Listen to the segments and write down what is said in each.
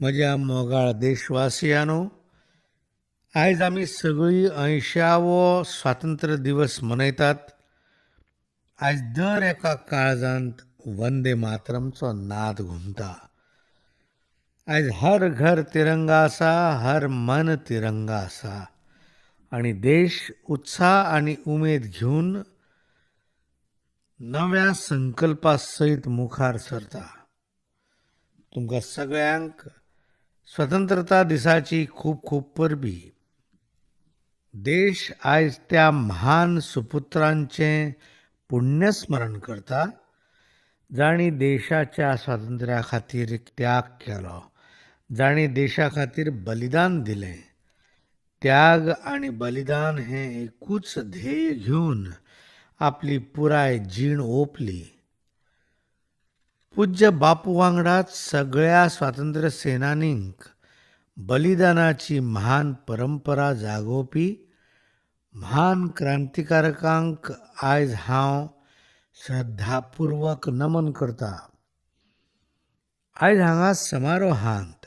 म्हज्या मोगाळ देशवासियांनो, आयज आमी सगळीं 80वो स्वातंत्र्य दिवस मनयतात. आयज दर एका काळजांत वंदे मातरमचो नाद घुमता. आयज हर घर तिरंगा आसा, हर मन तिरंगा आसा आनी देश उत्साह आनी उमेद घेवन नव्या संकल्पा सयत मुखार सरता. तुमकां सगळ्यांक स्वतंत्रता दिसाची खूब खूब परबीं. देश आयज त्या महान सुपुत्रांचें पुण्यस्मरण करता जाणी देशाच्या स्वातंत्र्या खातीर त्याग केलो, जाणी देशा खातीर बलिदान दिलें. त्याग आनी बलिदान हें एकूच ध्येय घेवन आपली पुराय जीण ओंपली. पूज्य बापू वांगडाच सगळ्या स्वातंत्र्य सेनानींक बलिदानाची महान परंपरा जागोवपी महान क्रांतिकारकांक आयज हांव श्रद्धापूर्वक नमन करता. आयज हांगा समारोहांत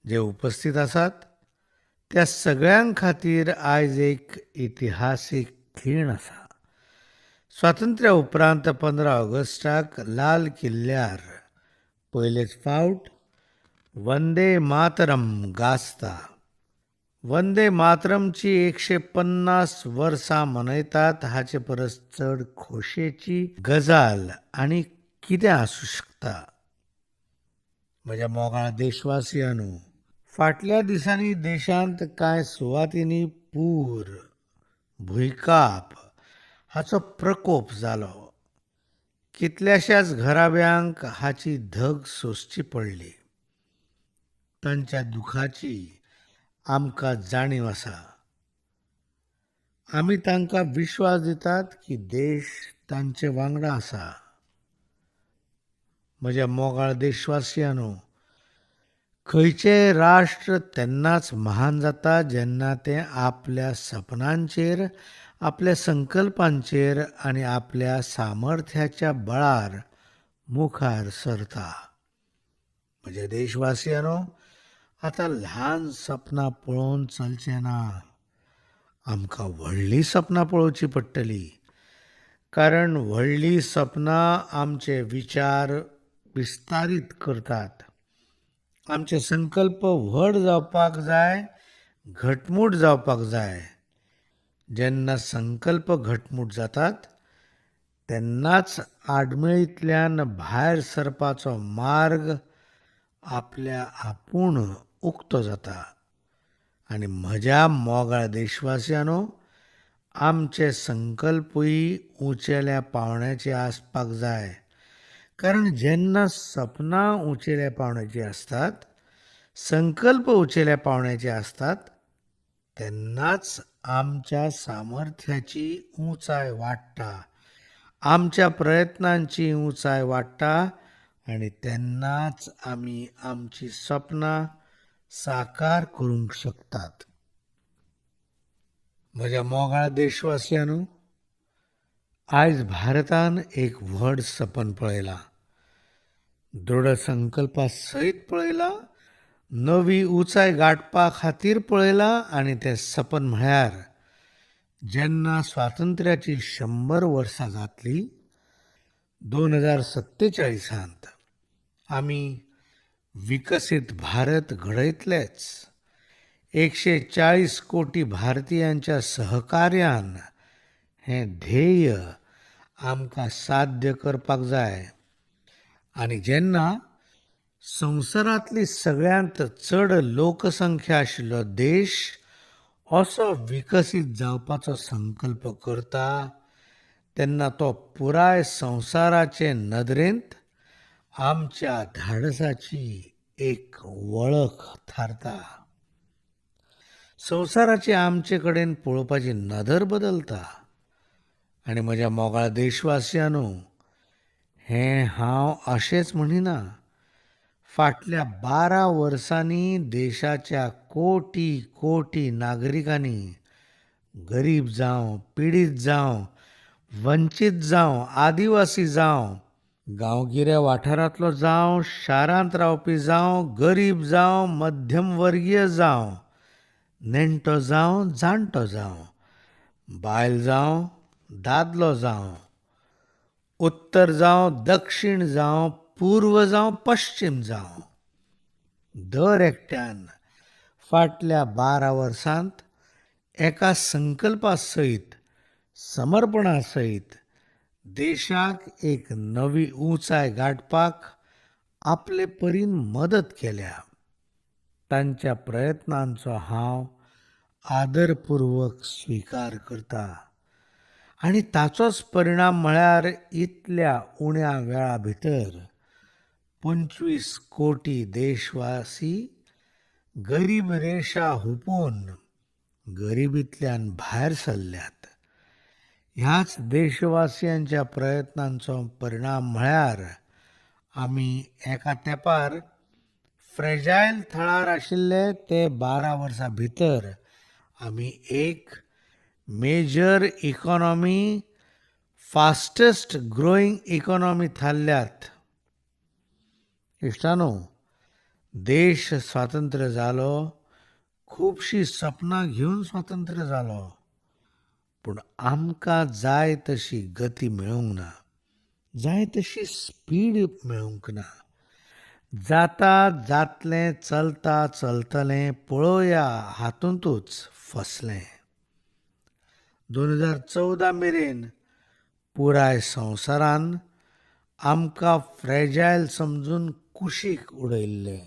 जे उपस्थित आसात त्या सगळ्यां खातीर आयज एक इतिहासीक खीण आसा. स्वातंत्र्य उपरांत 15 ऑगस्टाक लाल किल्ल्यार पयलेच फावट वंदे मातरम गाजता. वंदे मातरमची 150 वर्सां मनयतात हाचे परस चड खोशयेची गजाल आनी कितें आसूं शकता. म्हज्या मोगाळ देशवासियांनो, फाटल्या दिसांनी देशांत कांय सुवातींनी पूर, भुंयकाप हाचो प्रकोप जालो. कितल्याशाच घराब्यांक हाची धग सोंसची पडली. तांच्या दुखाची आमकां जाणीव आसा. आमी तांकां विश्वास दितात की देश तांचे वांगडा आसा. म्हज्या मोगाळ देशवासियांनो, खंयचेय राष्ट्र तेन्नाच महान जाता जेन्ना तें आपल्या सपनांचेर, आपल्या संकल्पांचेर आनी आपल्या सामर्थ्याच्या बळार मुखार सरता. म्हज्या देशवासियांनो, आतां ल्हान सपनां पळोवन चलचें ना. आमकां व्हडलीं सपनां पळोवची पडटलीं. कारण व्हडलीं सपनां आमचे विचार विस्तारीत करतात. आमचे संकल्प व्हड जावपाक जाय, घटमूट जावपाक जाय. जेन्ना संकल्प घटमूट जातात तेन्नाच आडमेळींतल्यान भायर सरपाचो मार्ग आपल्या आपूण उक्तो जाता. आनी म्हज्या मोगाळ देशवासियांनो, आमचे संकल्पूय उंचेल्या पावंड्याचे आसपाक जाय. कारण जेन्ना सपनां उंचेल्या पावंड्याची आसतात, संकल्प उंचेल्या पावंड्याचे आसतात, तेन्नाच आमच्या सामर्थ्याची उंचाय वाडटा, आमच्या प्रयत्नांची उंचाय वाडटा आनी तेन्नाच आमी आमची सपनां साकार करूंक शकतात. म्हज्या मोगाळ देशवासियांनो, आयज भारतान एक व्हड सपन पळयलां. दृढ संकल्पा सयत पळयलां, नवी उंचाय गाठपा खातीर पळयलां आनी तें सपन म्हळ्यार जेन्ना स्वातंत्र्याची 100 वर्सां जातलीं, 2047 आमी विकसीत भारत घडयतलेच. 140 कोटी भारतीयांच्या सहकार्यान हें ध्येय आमकां साध्य करपाक जाय. आनी जेन्ना संवसारांतली सगळ्यांत चड लोकसंख्या आशिल्लो देश असो विकसीत जावपाचो संकल्प करता, तेन्ना तो पुराय संवसाराचे नदरेंत आमच्या धाडसाची एक वळख थारता. संवसाराची आमचे कडेन पळोवपाची नदर बदलता. आनी म्हज्या मोगाळ देशवासियांनो, हें हांव अशेंच म्हणिना. फाटल्या 12 वर्सांनी देशाच्या कोटी कोटी नागरिकांनी गरीब जावं, पिडीत जावं, वंचीत जावं, आदिवासी जावं, गांवगिऱ्या वाठारांतलो जावं, शारांत रावपी जावं, गरीब जावं, मध्यमवर्गीय जावं, नेणटो जावं, जाणटो जावं, बायल जावं, दादलो जावं, उत्तर जावं, दक्षिण जावं, पूर्व जावं, पश्चिम जावं, दर एकट्यान फाटल्या 12 वर्सांत एका संकल्पा सयत, समर्पणा सयत देशाक एक नवी उंचाय गाठपाक आपले परीन मदत केल्या. तांच्या प्रयत्नांचो हांव आदरपूर्वक स्वीकार करता आनी ताचोच परिणाम म्हळ्यार इतल्या उण्या वेळा भितर 25 कोटी देशवासी गरीब रेशा हुपून गरिबींतल्यान भायर सरल्यात. ह्याच देशवासियांच्या प्रयत्नांचो परिणाम म्हळ्यार आमी एका तेंपार फ्रेजायल थळार आशिल्ले ते 12 वर्सां भितर आमी एक major economy, fastest growing economy थारल्यात. इश्टानो, देश स्वातंत्र्य जालो, खुबशीं सपनां घेवन स्वातंत्र्य जालो, पूण आमकां जाय तशी गती मेळूंक ना, जाय तशी स्पीड मेळूंक ना. जाता जातलें चलता चलतलें पळोवया हातूंतूच फसलें. 2014 मेरेन पुराय संवसारान आमकां फ्रेजायल समजून कुशीक उडयल्ले.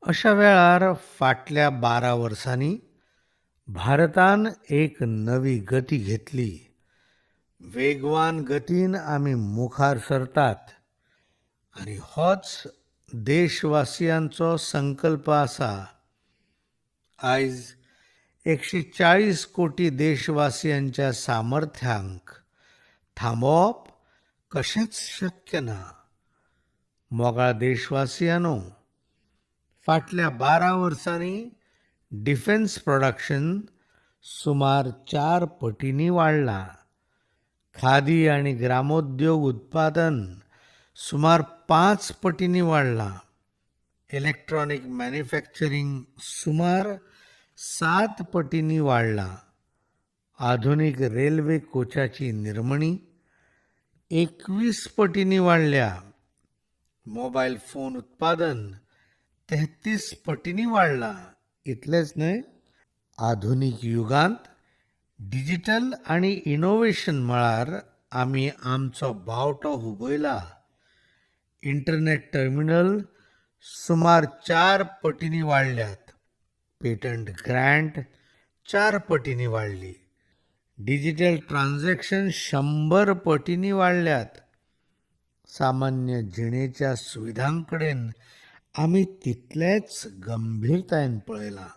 अशा वेळार फाटल्या 12 वर्सांनी भारतान एक नवी गती घेतली. वेगवान गतीन आमी मुखार सरतात आनी होच देशवासियांचो संकल्प आसा. आयज 140 कोटी देशवासियांच्या सामर्थ्यांक थांबोवप कशेंच शक्य ना. मोगाळ देशवासियांनो, फाटल्या 12 वर्सांनी डिफेन्स प्रोडक्शन सुमार 4 पटींनी वाडलां. खादी आनी ग्रामोद्योग उत्पादन सुमार 5 पटींनी वाडलां. इलेक्ट्रॉनिक मॅन्युफॅक्चरिंग सुमार 7 पटींनी वाडलां. आधुनीक रेल्वे कोचाची निर्मणी 21 पटींनी वाडल्या. मोबायल फोन उत्पादन 33 पटींनी वाडलां. इतलेंच न्हय, आधुनीक युगांत डिजिटल आनी इनोव्हेशन मळार आमी आमचो बावटो हुबयला. इंटरनेट टर्मिनल सुमार 4 पटींनी वाडल्यात. पेटंट ग्रँट 4 पटींनी वाडली. डिजिटल ट्रान्झॅक्शन 100 पटींनी वाडल्यात. सामान्य जिणेच्या सुविधांकडेन आमी तितलेच गंभीरतायेन पळयलां.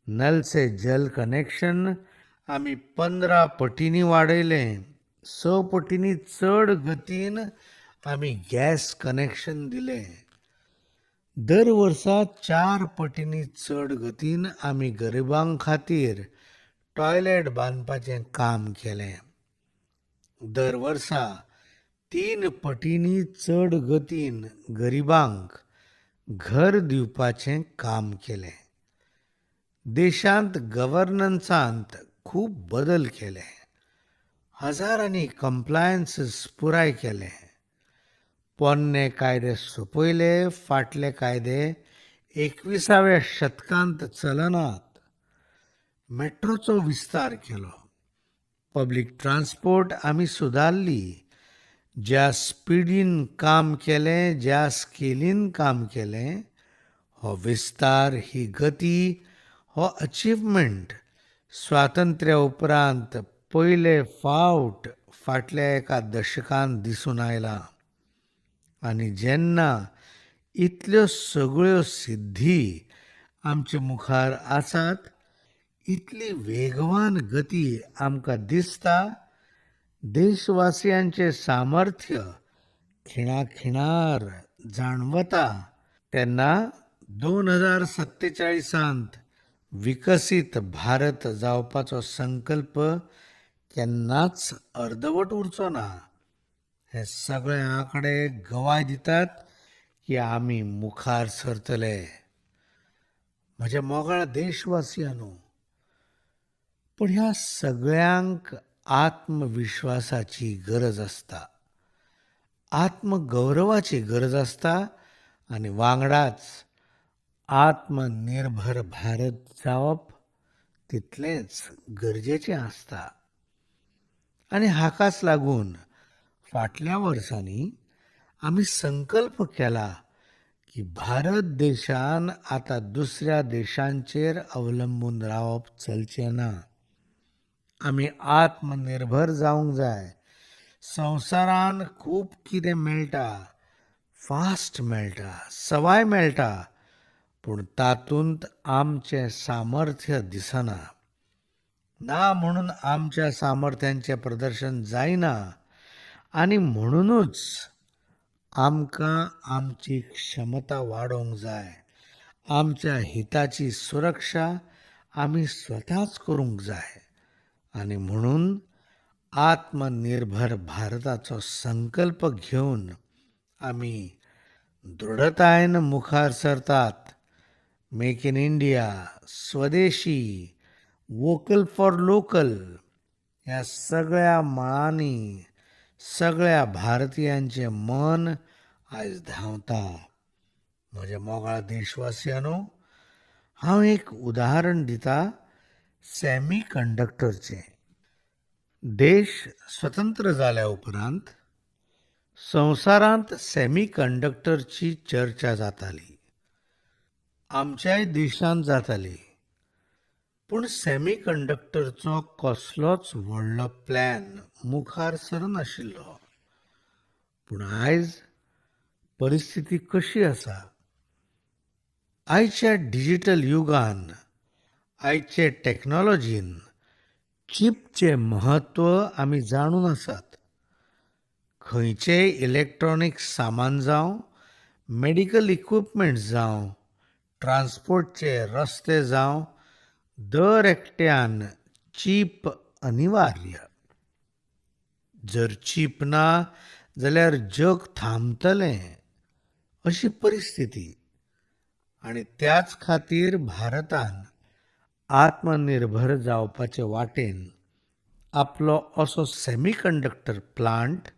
नल से जल कनेक्शन आमी 15 पटींनी वाडयलें. 6 पटींनी चड गतीन आमी गॅस कनेक्शन दिलें. दर वर्सा 4 पटींनी चड गतीन आमी गरिबां खातीर टॉयलेट बांदपाचें काम केलें. दर वर्सा 3 पटींनी चड गतीन गरिबांक घर दिवपाचें काम केलें. देशांत गव्हर्नन्सांत खूब बदल केले. हजारांनी कंप्लायन्सेस पुराय केले. पोरणे कायदे सोंपयले. फाटले कायदे 21व्या शतकांत चलनात. मेट्रोचो विस्तार केलो. पब्लीक ट्रान्सपोर्ट आमी सुदारली. ज्या स्पिडीन काम केलें, ज्या स्केलीन काम केलें, हो विस्तार, ही गती, हो अचिव्हमेंट स्वातंत्र्या उपरांत पयले फावट फाटल्या एका दशकांत दिसून आयला. आनी जेन्ना इतल्यो सगळ्यो सिद्धी आमचे मुखार आसात, इतली वेगवान गती आमकां दिसता, देशवासियांचें सामर्थ्य खिणाखिणार जाणवता, तेन्ना 2047 विकसीत भारत जावपाचो संकल्प केन्नाच अर्दवट उरचो ना. हे सगळे आकडे गवाय दितात की आम्ही मुखार सरतले. म्हज्या मोगाळ देशवासियांनो, पण ह्या सगळ्यांक आत्मविश्वासाची गरज असता, आत्मगौरवाची गरज असता आणि वांगडाच आत्मनिर्भर भारत जावप तितलेंच गरजेचें आसता. आणि हाकाच लागून फाटल्या वर्सांनी आमी संकल्प केला की भारत देशान आता दुसऱ्या देशांचेर अवलंबून रावप चलचें ना. आमी आत्मनिर्भर जावंक जाय. संवसारान खूब कितें मेळटा, फास्ट मेळटा, सवाय मेळटा, पूण तातूंत आमचें सामर्थ्य दिसना. ना म्हणून आमच्या सामर्थ्यांचें प्रदर्शन जायना आनी म्हणूनच आमकां आमची क्षमता वाडोवंक जाय. आमच्या हिताची सुरक्षा आमी स्वताच करूंक जाय. आनी म्हणून आत्मनिर्भर भारताचो संकल्प घेवन आमी दृढतायेन मुखार सरतात. मेक इन इंडिया, स्वदेशी, वोकल फॉर लोकल ह्या सगळ्या मळांनी सगळ्या भारतीयांचें मन आयज धांवता. म्हज्या मोगाळ देशवासियांनो, हांव एक उदाहरण दिता सॅमी कंडक्टरचें. देश स्वतंत्र जाल्या उपरांत संवसारांत सॅमी कंडक्टरची चर्चा जाताली. आमच्याय देशांत जाताली. पूण सॅमी कंडक्टरचो कसलोच व्हडलो प्लॅन मुखार सरनाशिल्लो. पूण आयज परिस्थिती कशी आसा? आयच्या डिजिटल युगान, आयचे टॅक्नॉलॉजीन चिपचें म्हत्व आमी जाणून आसात. खंयचेय इलेक्ट्रॉनिक सामान जावं, मेडिकल इक्विपमेंट्स जावं, ट्रान्सपोर्टचे रस्ते जावं, दर एकट्यान चीप अनिवार्य. जर चीप ना जाल्यार जग थांबतलें अशी परिस्थिती. आनी त्याच खातीर भारतान आत्मनिर्भर जावपाचे वाटेन आपलो असो सेमीकंडक्टर प्लांट,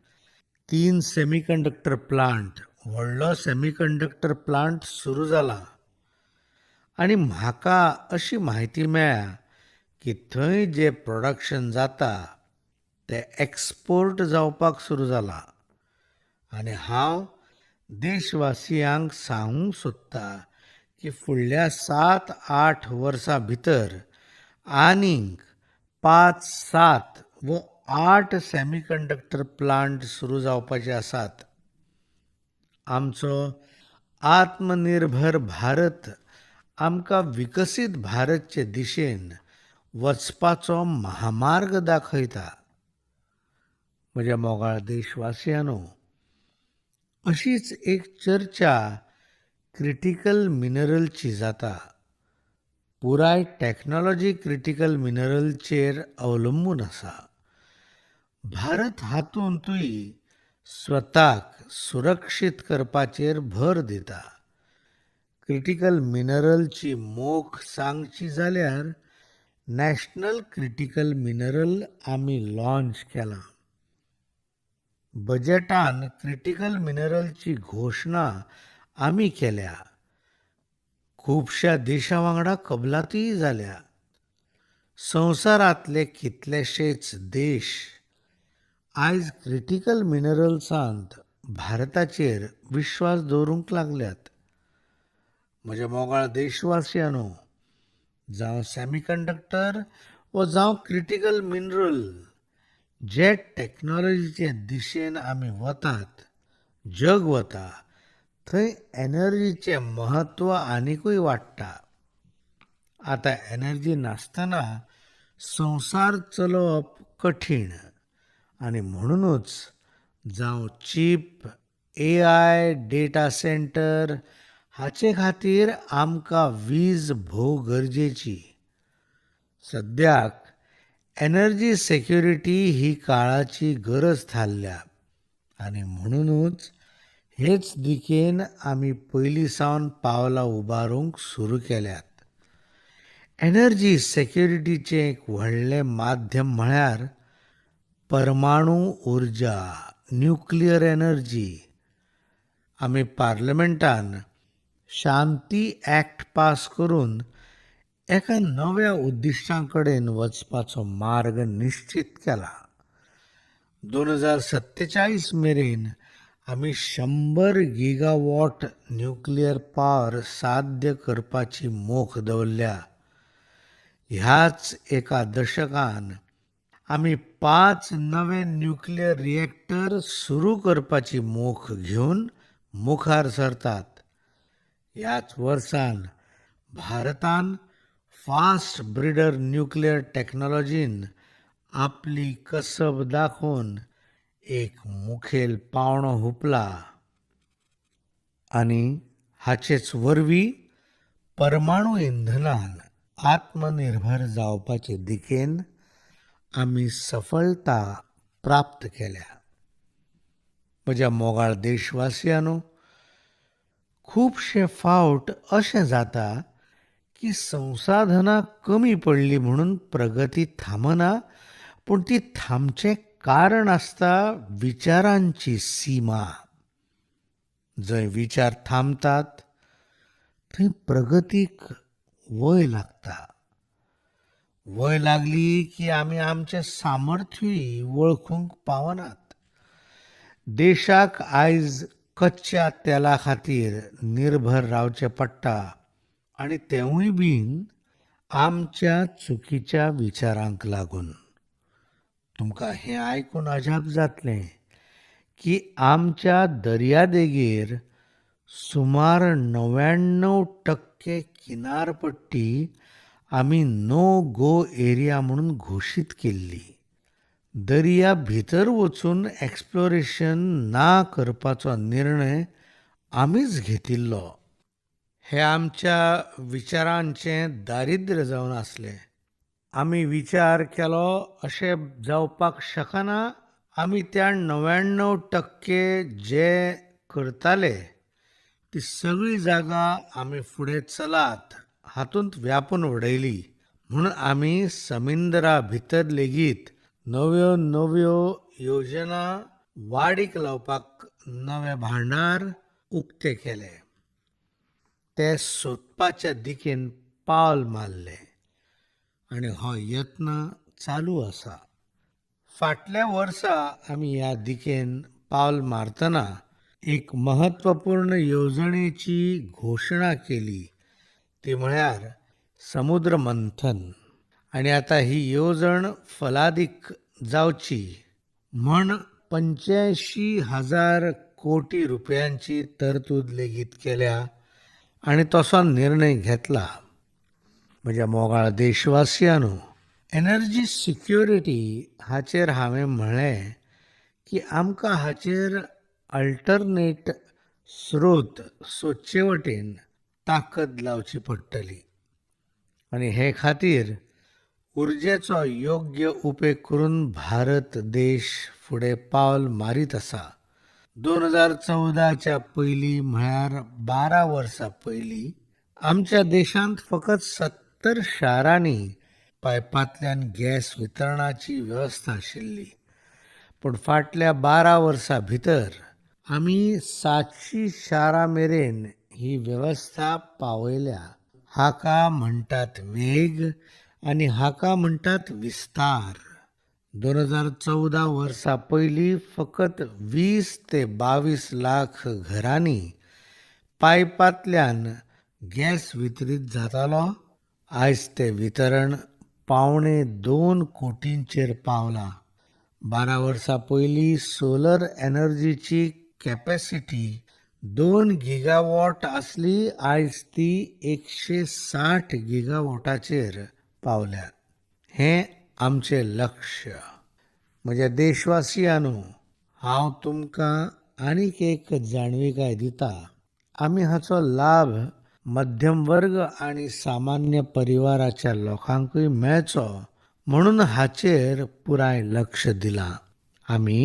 3 सेमीकंडक्टर प्लांट, व्हडलो सेमीकंडक्टर प्लांट सुरू जाला. आनी म्हाका अशी म्हायती मेळ्ळ्या की थंय जे प्रोडक्शन जाता ते एक्सपोर्ट जावपाक सुरू जाला. आनी हांव देशवासियांक सांगूंक सोदतां की फुडल्या 7-8 वर्सां भितर आनीक 5-7 व 8 सेमीकंडक्टर प्लांट सुरू जावपाचे आसात. आमचो आत्मनिर्भर भारत आमकां विकसीत भारतचे दिशेन वचपाचो महामार्ग दाखयता. म्हज्या मोगाळ देशवासियांनो, अशीच एक चर्चा क्रिटिकल मिनरलची जाता. पुराय टॅक्नॉलॉजी क्रिटिकल मिनरलचेर अवलंबून आसा. भारत हातूंतूय स्वताक सुरक्षीत करपाचेर भर दिता. क्रिटिकल मिनरलची मोख सांगची जाल्यार नॅशनल क्रिटिकल मिनरल आमी लॉन्च केला. बजेटान क्रिटिकल मिनरलची घोशणा आमी केल्या. खुबश्या देशां वांगडा कबलातीय जाल्या. संवसारांतले कितलेशेच देश आयज क्रिटिकल मिनरल्सांत भारताचेर विश्वास दवरूंक लागल्यात. म्हज्या मोगाळ देशवासियांनो, जावं सेमीकंडक्टर वा जावं क्रिटिकल मिनरल, जे टॅक्नॉलॉजीचे दिशेन आमी वतात, जग वता, थंय एनर्जीचें म्हत्व आनिकूय वाडटा. आतां एनर्जी नासतना संवसार चलोवप कठीण. आनी म्हणूनच जावं चीप, AI, डेटा सेंटर हाचे खातीर आमकां वीज भोव गरजेची. सद्याक एनर्जी सेक्युरिटी ही काळाची गरज थारल्या. आणि म्हणूनच हेच दिकेन आमी पयलीं सावन पावलां उबारूंक सुरू केल्यात. एनर्जी सेक्युरिटीचें एक व्हडलें माध्यम म्हळ्यार परमाणू उर्जा, न्यूक्लियर एनर्जी. आमी पार्लमेंटान शांती ॲक्ट पास करून एका नव्या उद्दिश्टां कडेन वचपाचो मार्ग निश्चित केला. 2047 मेरेन आमी 100 गिगावॉट न्यूक्लियर पॉवर साध्य करपाची मोख दवरल्या. ह्याच एका दशकान आमी 5 नवे न्यूक्लियर रिएक्टर सुरू करपाची मोख घेवन मुखार सरतात. ह्याच वर्सान भारतान फास्ट ब्रिडर न्यूक्लियर टेक्नॉलॉजीन आपली कसब दाखोवन एक मुखेल पावंडो हुपला. आनी हाचेच वरवीं परमाणू इंधनान आत्मनिर्भर जावपाचे दिकेन आमी सफलता प्राप्त केल्या. म्हज्या मोगाळ देशवासियांनो, खुबशे फावट अशें जाता की संसाधनां कमी पडलीं म्हणून प्रगती थांबना, पूण ती थांबचें कारण आसता विचारांची सीमा. जंय विचार थांबतात थंय प्रगतीक वय लागता. वय लागली की आमी आमचें सामर्थ्यूय वळखूंक पावनात. देशाक आयज कच्च्या तेला खातीर निर्भर रावचें पडटा, आनी तेवूय बीन आमच्या चुकीच्या विचारांक लागून. तुमकां हें आयकून अजाप जातलें की आमच्या दर्यादेगेर सुमार 99% किनारपट्टी आमी नो गो एरिया म्हणून घोशीत केल्ली. दर्या भितर वचून एक्सप्लोरेशन ना करपाचो निर्णय आमीच घेतिल्लो. हें आमच्या विचारांचें दारिद्र्य जावन आसलें. आमी विचार केलो अशें जावपाक शकना. आमी त्या 99% जे करताले ती सगळी जागा आमी फुडें चलात हातूंत व्यापून उडयली. म्हणून आमी समुद्रा भितर लेगीत नव्यो नव्यो योजना वाडीक लावपाक नवे भांडार उक्ते केले. ते सोदपाच्या दिकेन पावल मारलें आनी हो यत्न चालू आसा. फाटल्या वर्सा आमी ह्या दिकेन पावल मारतना एक महत्वपूर्ण येवजणेची घोशणा केली, ती म्हळ्यार समुद्र मंथन. आनी आतां ही येवजण फलादीक जावची म्हण 85,000 कोटी रुपयांची तरतूद लेगीत केल्या आनी तसो निर्णय घेतला. म्हज्या मोगाळ देशवासियांनो, एनर्जी सिक्युरिटी हाचेर हांवें म्हणलें की आमकां हाचेर अल्टरनेट स्रोत सोदचे वटेन ताकद लावची पडटली. आनी हे खातीर उर्जेचो योग्य उपेग करून भारत देश फुडें पावल मारीत आसा. 2014च्या पयलीं म्हळ्यार 12 वर्सां पयलीं आमच्या देशांत फकत 70 शारांनी पायपांतल्यान गॅस वितरणाची वेवस्था आशिल्ली. पूण फाटल्या 12 वर्सां भितर आमी 700 शारां मेरेन ही वेवस्था पावयल्या. हाका म्हणटात वेग आनी हाका म्हणटात विस्तार. 2014 वर्सा पयलीं फकत 20 ते 22 लाख घरांनी पायपांतल्यान गॅस वितरीत जातालो. आयज तें वितरण 1.25 कोटींचेर पावलां. 12 वर्सां पयलीं सोलर एनर्जीची कॅपॅसिटी 2 गिगावॉट आसली. आयज ती 160 गिगावॉटाचेर पावल्या. हें आमचें लक्ष्य. म्हज्या देशवासियांनो, हांव तुमकां आनीक एक जाणविकाय दितां. आमी हाचो लाभ मध्यम वर्ग आनी सामान्य परिवाराच्या लोकांकूय मेळचो म्हणून हाचेर पुराय लक्ष दिलां. आमी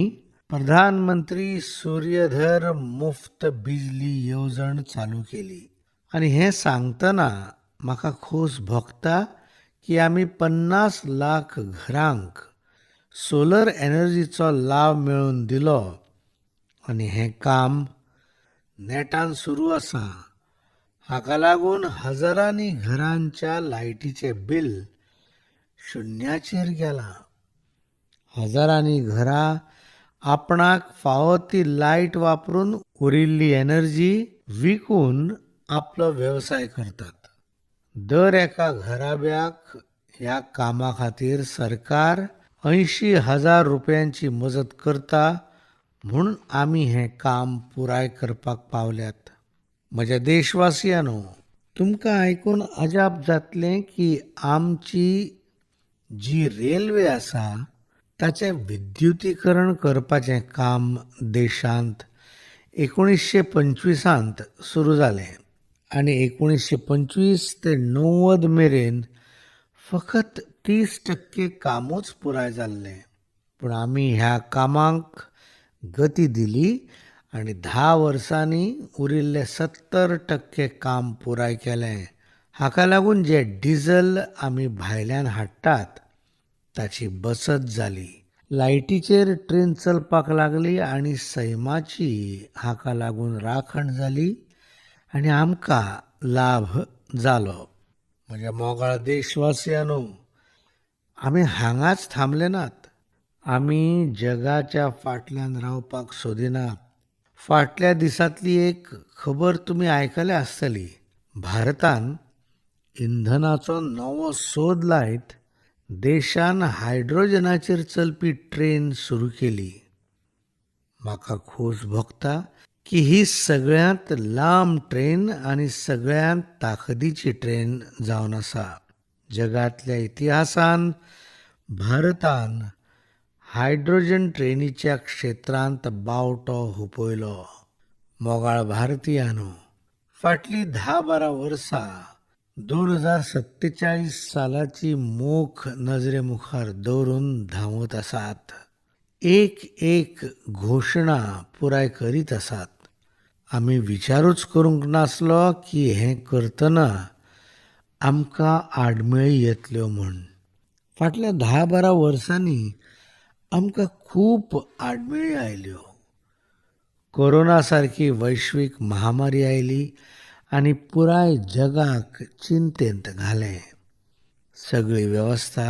प्रधानमंत्री सूर्यधर मुफ्त बिजली येवजण चालू केली आणि हे सांगतना म्हाका खोस भोगता की आमी 50 लाख घरांक सोलर एनर्जीचो लाव मेळोवन दिलो आणि हें काम नेटान सुरू आसा. हाका लागून हजारांनी घरांच्या लायटीचे बिल शुन्याचेर गेला. हजारांनी घरां आपणाक फावो ती लायट वापरून उरिल्ली एनर्जी विकून आपलो वेवसाय करतात. दर एका घराब्याक ह्या कामा खातीर सरकार 80,000 रुपयांची मजत करता म्हूण आमी हें काम पुराय करपाक पावल्यात. म्हज्या देशवासियांनो, तुमकां आयकून अजाप जातलें की आमची जी रेल्वे आसा ताचें विद्युतीकरण करपाचें काम देशांत 1925 सुरू जालें आनी 1925 ते 90 मेरेन फकत 30% कामूच पुराय जाल्लें. पूण आमी ह्या कामाक गती दिली आनी 10 वर्सांनी उरिल्लें 70% काम पुराय केलें. हाका लागून जे डिझल आमी भायल्यान हाडटात ताची बचत जाली. लायटीचेर ट्रेन चलपाक लागली आनी सैमाची हाका लागून राखण जाली आनी आमकां लाभ जालो. म्हज्या मोगाळ देशवासियांनो, आमी हांगाच थांबले नात. आमी जगाच्या फाटल्यान रावपाक सोदिनात. फाटल्या दिसांतली एक खबर तुमी आयकल्या आसतली. भारतान इंधनाचो नवो सोद लायत देशान हायड्रोजनाचेर चलपी ट्रेन सुरू केली. म्हाका खोस भोगता की ही सगळ्यांत लांब ट्रेन आनी सगळ्यांत ताकदीची ट्रेन जावन आसा. जगातल्या इतिहासान भारतान हायड्रोजन ट्रेनीच्या क्षेत्रांत बावटो हुपयलो. मोगाळ भारतीयांनो, फाटलीं 10-12 वर्सां 2047 सालाची मोख नजरे मुखार दवरून धांवत आसात. एक घोशणा पुराय करीत आसात. आमी विचारूच करूंक नासलो की हें करतना आमकां आडमेळी येतल्यो म्हूण. फाटल्या 10-12 वर्सांनी आमकां खूब आडमेळी आयल्यो. कोरोना सारकी वैश्वीक महामारी आयली आनी पुराय जगाक चिंतेंत घालें. सगळी वेवस्था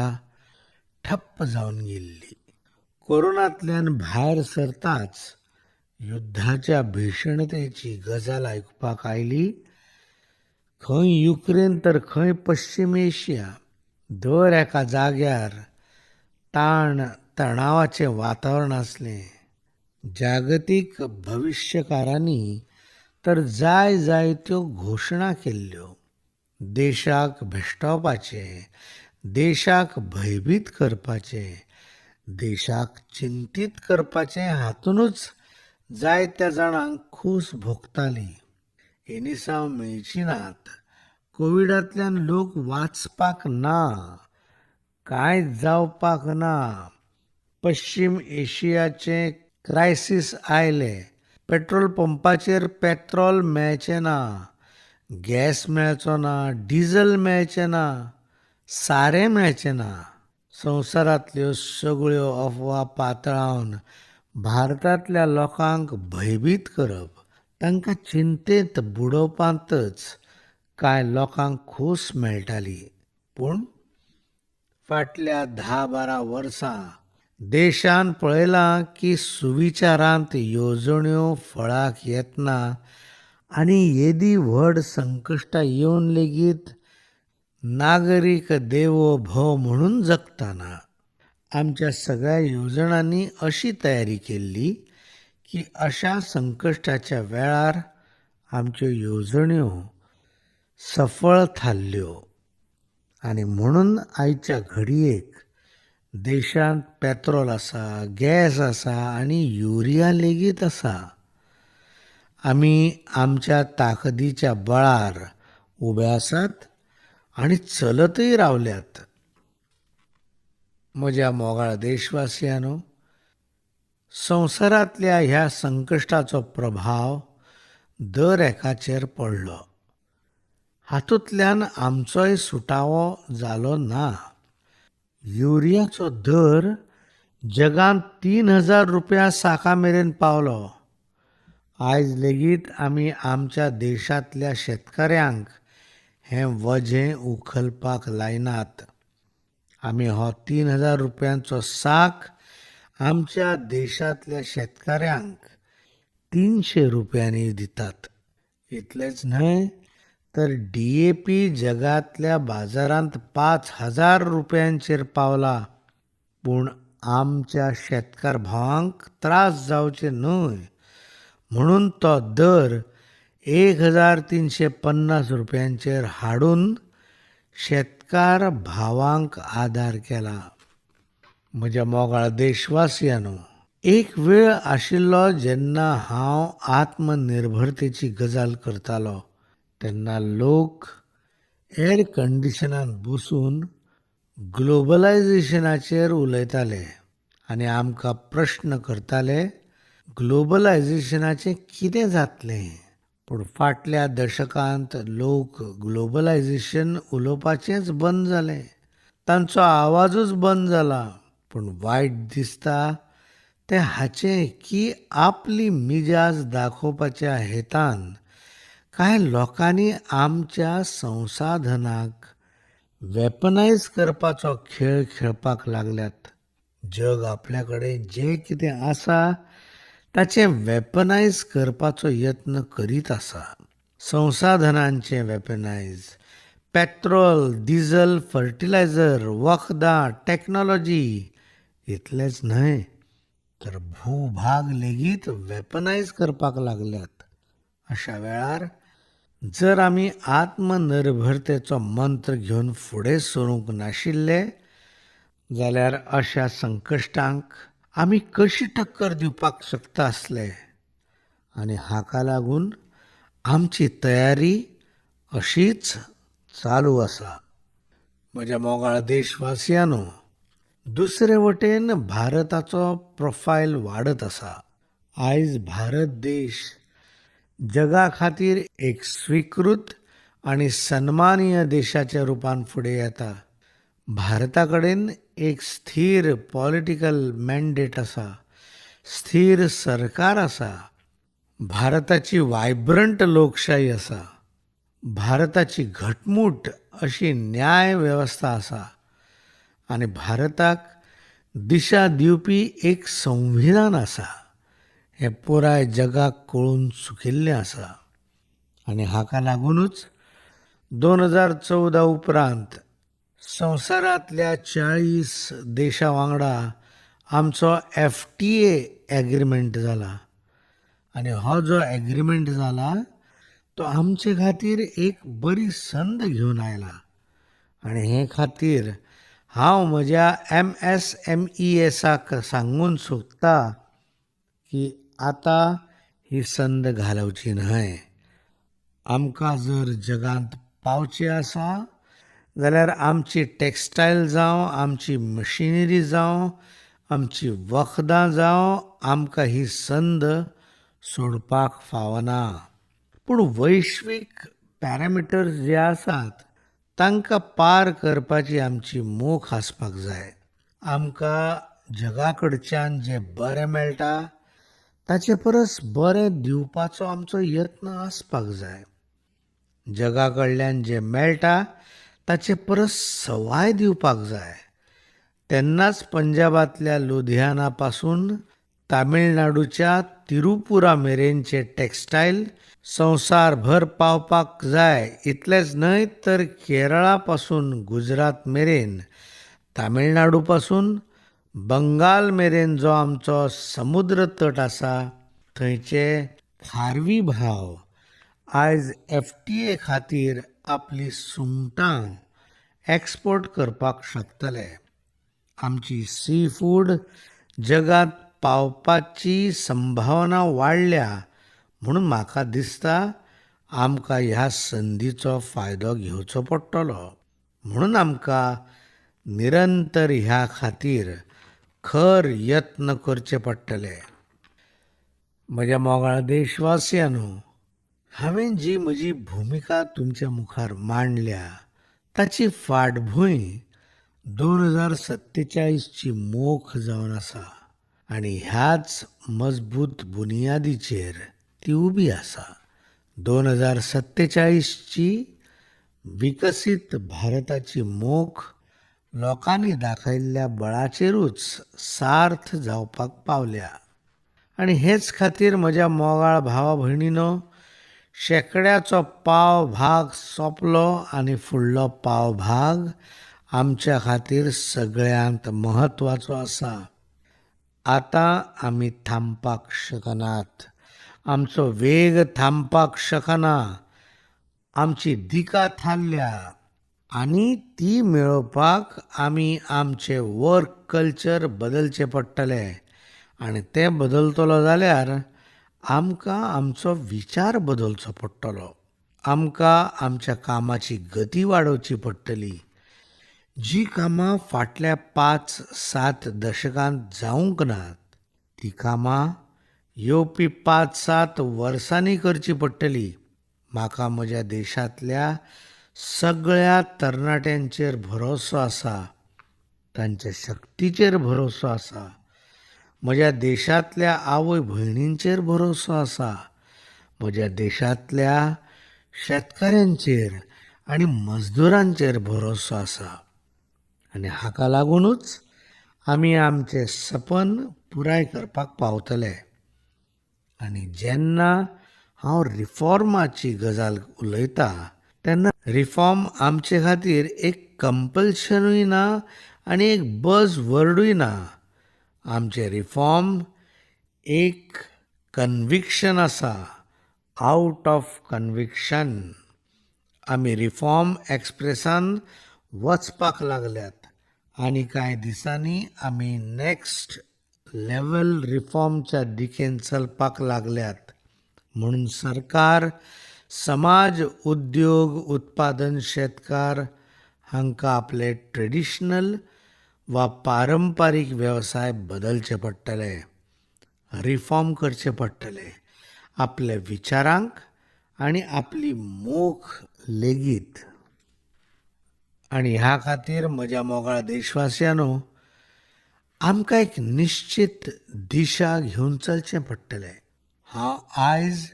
ठप्प जावन गेल्ली. कोरोनांतल्यान भायर सरताच युद्धाच्या भीषणतेची गजाल आयकुपाक आयली. खंय युक्रेन तर खंय पश्चिम एशिया, दर एका जाग्यार तणावाचें वातावरण आसलें. जागतीक भविश्यकारांनी तर जाय जायत्यो घोशणा केल्ल्यो. देशाक भेश्टोवपाचें, देशाक भयभीत करपाचें, देशाक चिंतीत करपाचें हातूंतच जायत्या जाणांक खोस भोगताली. येनिसांव मेळची नात. कोविडांतल्यान लोक वाचपाक ना, कांय जावपाक ना. पश्चिम एशियाचें क्रायसीस आयलें. पेट्रोल पंपाचेर पेत्रोल मेळचें ना, गॅस मेळचो ना, डिझल मेळचें ना, सारें मेळचें ना. संवसारांतल्यो सगळ्यो अफवा पातळावन भारतांतल्या लोकांक भयभीत करप, तांकां चिंतेंत बुडोवपांतच कांय लोकांक खोस मेळटाली. पूण फाटल्या 10-12 वर्सां देशान पळयलां की सुविचारांत येवजण्यो फळाक येतना आनी येदी व्हड संकश्टां येवन लेगीत नागरीक देवो भव म्हणून जगतना आमच्या सगळ्या येवजणांनी अशी तयारी केल्ली की अशा संकश्टाच्या वेळार आमच्यो येवजण्यो सफळ थारल्यो. आनी म्हणून आयच्या घडयेक देशांत पेत्रोल आसा, गॅस आसा आनी युरिया लेगीत आसा. आमी आमच्या ताकदीच्या बळार उबे आसात आनी चलतय रावल्यात. म्हज्या मोगाळ देशवासियांनो, संवसारांतल्या ह्या संकश्टाचो प्रभाव दर एकाचेर पडलो. हातूंतल्यान आमचोय सुटावो जालो ना. युरियाचो दर जगांत 3,000 रुपया साकामेरेन पावलो. आयज लेगीत आमी आमच्या देशांतल्या शेतकऱ्यांक हें वजें उखलपाक लायनात. आमी हो 3,000 रुपयांचो साक आमच्या देशांतल्या शेतकऱ्यांक 300 रुपयांनी दितात. इतलेंच न्हय तर DAP जगांतल्या बाजारांत 5,000 रुपयांचेर पावला. पूण आमच्या शेतकार भावांक त्रास जावचे न्हय म्हणून तो दर 1,350 रुपयांचेर हाडून शेतकार भावांक आदार केला. म्हज्या मोगाळ देशवासियांनो, एक वेळ आशिल्लो जेन्ना हांव आत्मनिर्भरतेची गजाल करतालो तेन्ना लोक एर कंडिशनांत बसून ग्लोबलायझेशनाचेर उलयताले आनी आमकां प्रश्न करताले, ग्लोबलायझेशनाचें कितें जातलें? पूण फाटल्या दशकांत लोक ग्लोबलायझेशन उलोवपाचेंच बंद जालें. तांचो आवाजूच बंद जाला. पूण वायट दिसता तें हाचें की आपली मिजाज दाखोवपाच्या हेतान कांय लोकांनी आमच्या संसाधनाक वेपनायज करपाचो खेळ खेळपाक लागल्यात. जग आपल्या कडेन जें कितें आसा ताचें वेपनायज करपाचो यत्न करीत आसा. संसाधनांचें वेपनायज, पेट्रोल, डिझल, फर्टिलायझर, वखदां, टॅक्नॉलॉजी इतलेंच न्हय तर भूभाग लेगीत वेपनायज करपाक लागल्यात. अशा वेळार जर आमी आत्मनिर्भरतेचो मंत्र घेवन फुडें सरूंक नाशिल्ले जाल्यार अशा संकश्टांक आमी कशी टक्कर दिवपाक शकता आसले. आनी हाका लागून आमची तयारी अशीच चालू आसा. म्हज्या मोगाळ देशवासियांनो, दुसरे वटेन भारताचो प्रोफायल वाडत आसा. आयज भारत देश जगा खातीर एक स्वीकृत आनी सन्मानीय देशाच्या रुपान फुडें येता. भारता कडेन एक स्थिर पॉलिटिकल मॅन्डेट आसा, स्थिर सरकार आसा, भारताची वायब्रंट लोकशाही आसा, भारताची घटमूट अशी न्याय वेवस्था आसा आनी भारताक दिशा दिवपी एक संविधान आसा. हें पुराय जगाक कळून चुकिल्लें आसा. आनी हाका लागूनच 2014 उपरांत संवसारांतल्या 40 देशां वांगडा आमचो FTA एग्रीमेंट जाला. आनी हो जो एग्रीमेंट जाला तो आमचे खातीर एक बरी संद घेवन आयला. आनी हे खातीर हांव म्हज्या MSMESाक सांगून सोदता की आतां ही संद घालवची न्हय. आमकां जर जगांत पावचें आसा जाल्यार आमची टॅक्सटायल जावं, आमची मशिनरी जावं, आमची वखदां जावं, आमकां ही संद सोडपाक फावना. पूण वैश्वीक पॅरामिटर्स जे आसात तांकां पार करपाची आमची मोख आसपाक जाय. आमकां जगा कडच्यान जें बरें मेळटा ताचे परस बरें दिवपाचो आमचो यत्न आसपाक जाय. जगा कडल्यान जें मेळटा ताचे परस सवाय दिवपाक जाय. तेन्नाच पंजाबांतल्या लुधियाना पासून तामिळनाडूच्या तिरुपुरा मेरेनचे टॅक्सटायल संवसारभर पावपाक जाय. इतलेंच न्हय तर केरळा पासून गुजरात मेरेन, तामिळनाडू पासून बंगाल मेरेन जो आमचो समुद्र तट आसा थंयचे खारवी भाव आयज FTA खातीर आपली सुंगटां एक्सपोर्ट करपाक शकतले. आमची सी फूड जगात पावपाची संभावना वाडल्या म्हणून म्हाका दिसता आमकां ह्या संदीचो फायदो घेवचो पडटलो. म्हणून आमकां निरंतर ह्या खातीर खर यत्न करचे पडटले. म्हज्या मोगाळ देशवासियांनो, हांवें जी म्हजी भुमिका तुमच्या मुखार मांडल्या ताची फाटभूंय 2047ची मोख जावन आसा आनी ह्याच मजबूत बुनयादीचेर ती उबी आसा. 2047ची विकसीत भारताची मोख लोकांनी दाखयल्ल्या बळाचेरूच सार्थ जावपाक पावल्या. आनी हेच खातीर म्हज्या मोगाळ भावा भयणींनो, शेकड्याचो पाव भाग सोंपलो आनी फुडलो पाव भाग आमच्या खातीर सगळ्यांत म्हत्वाचो आसा. आतां आमी थांबपाक शकनात. आमचो वेग थांबपाक शकना. आमची दिका थारल्या आनी ती मेळोवपाक आमी आमचें वर्क कल्चर बदलचें पडटलें. आनी तें बदलतलो जाल्यार आमकां आमचो विचार बदलचो पडटलो. आमकां आमच्या कामाची गती वाडोवची पडटली. जी कामां फाटल्या 5-7 दशकांत जावंक नात, ती कामां येवपी 5-7 वर्सांनी करची पडटली. म्हाका म्हज्या देशांतल्या सगळ्या तरणाट्यांचेर भरोसो आसा. तांच्या शक्तीचेर भरोसो आसा. म्हज्या देशांतल्या आवय भयणींचेर भरोसो आसा. म्हज्या देशांतल्या शेतकाऱ्यांचेर आनी मजदुरांचेर भरोसो आसा. आनी हाका लागूनच आमी आमचें सपन पुराय करपाक पावतले. आनी जेन्ना हांव रिफॉर्माची गजाल उलयतां तेन्ना रिफॉर्म आमचे खातीर एक कंपल्शनूय ना आनी एक बज वर्डूय ना. आमचे रिफॉर्म एक कन्विक्शन आसा. आउट ऑफ कन्विक्शन आमी रिफॉर्म एक्सप्रेसान वचपाक लागल्यात आनी कांय दिसांनी आमी नेक्स्ट लेवल रिफॉर्मच्या दिकेन चलपाक लागल्यात. म्हणून सरकार, समाज, उद्योग, उत्पादन शेतकार हांकां आपले ट्रेडिशनल वा पारंपारीक वेवसाय बदलचे पडटले. रिफॉर्म करचे पडटले. आपल्या विचारांक आनी आपली मोख लेगीत. आनी ह्या खातीर म्हज्या मोगाळ देशवासियांनो, आमकां एक निश्चित दिशा घेवन चलचें पडटलें. हांव आयज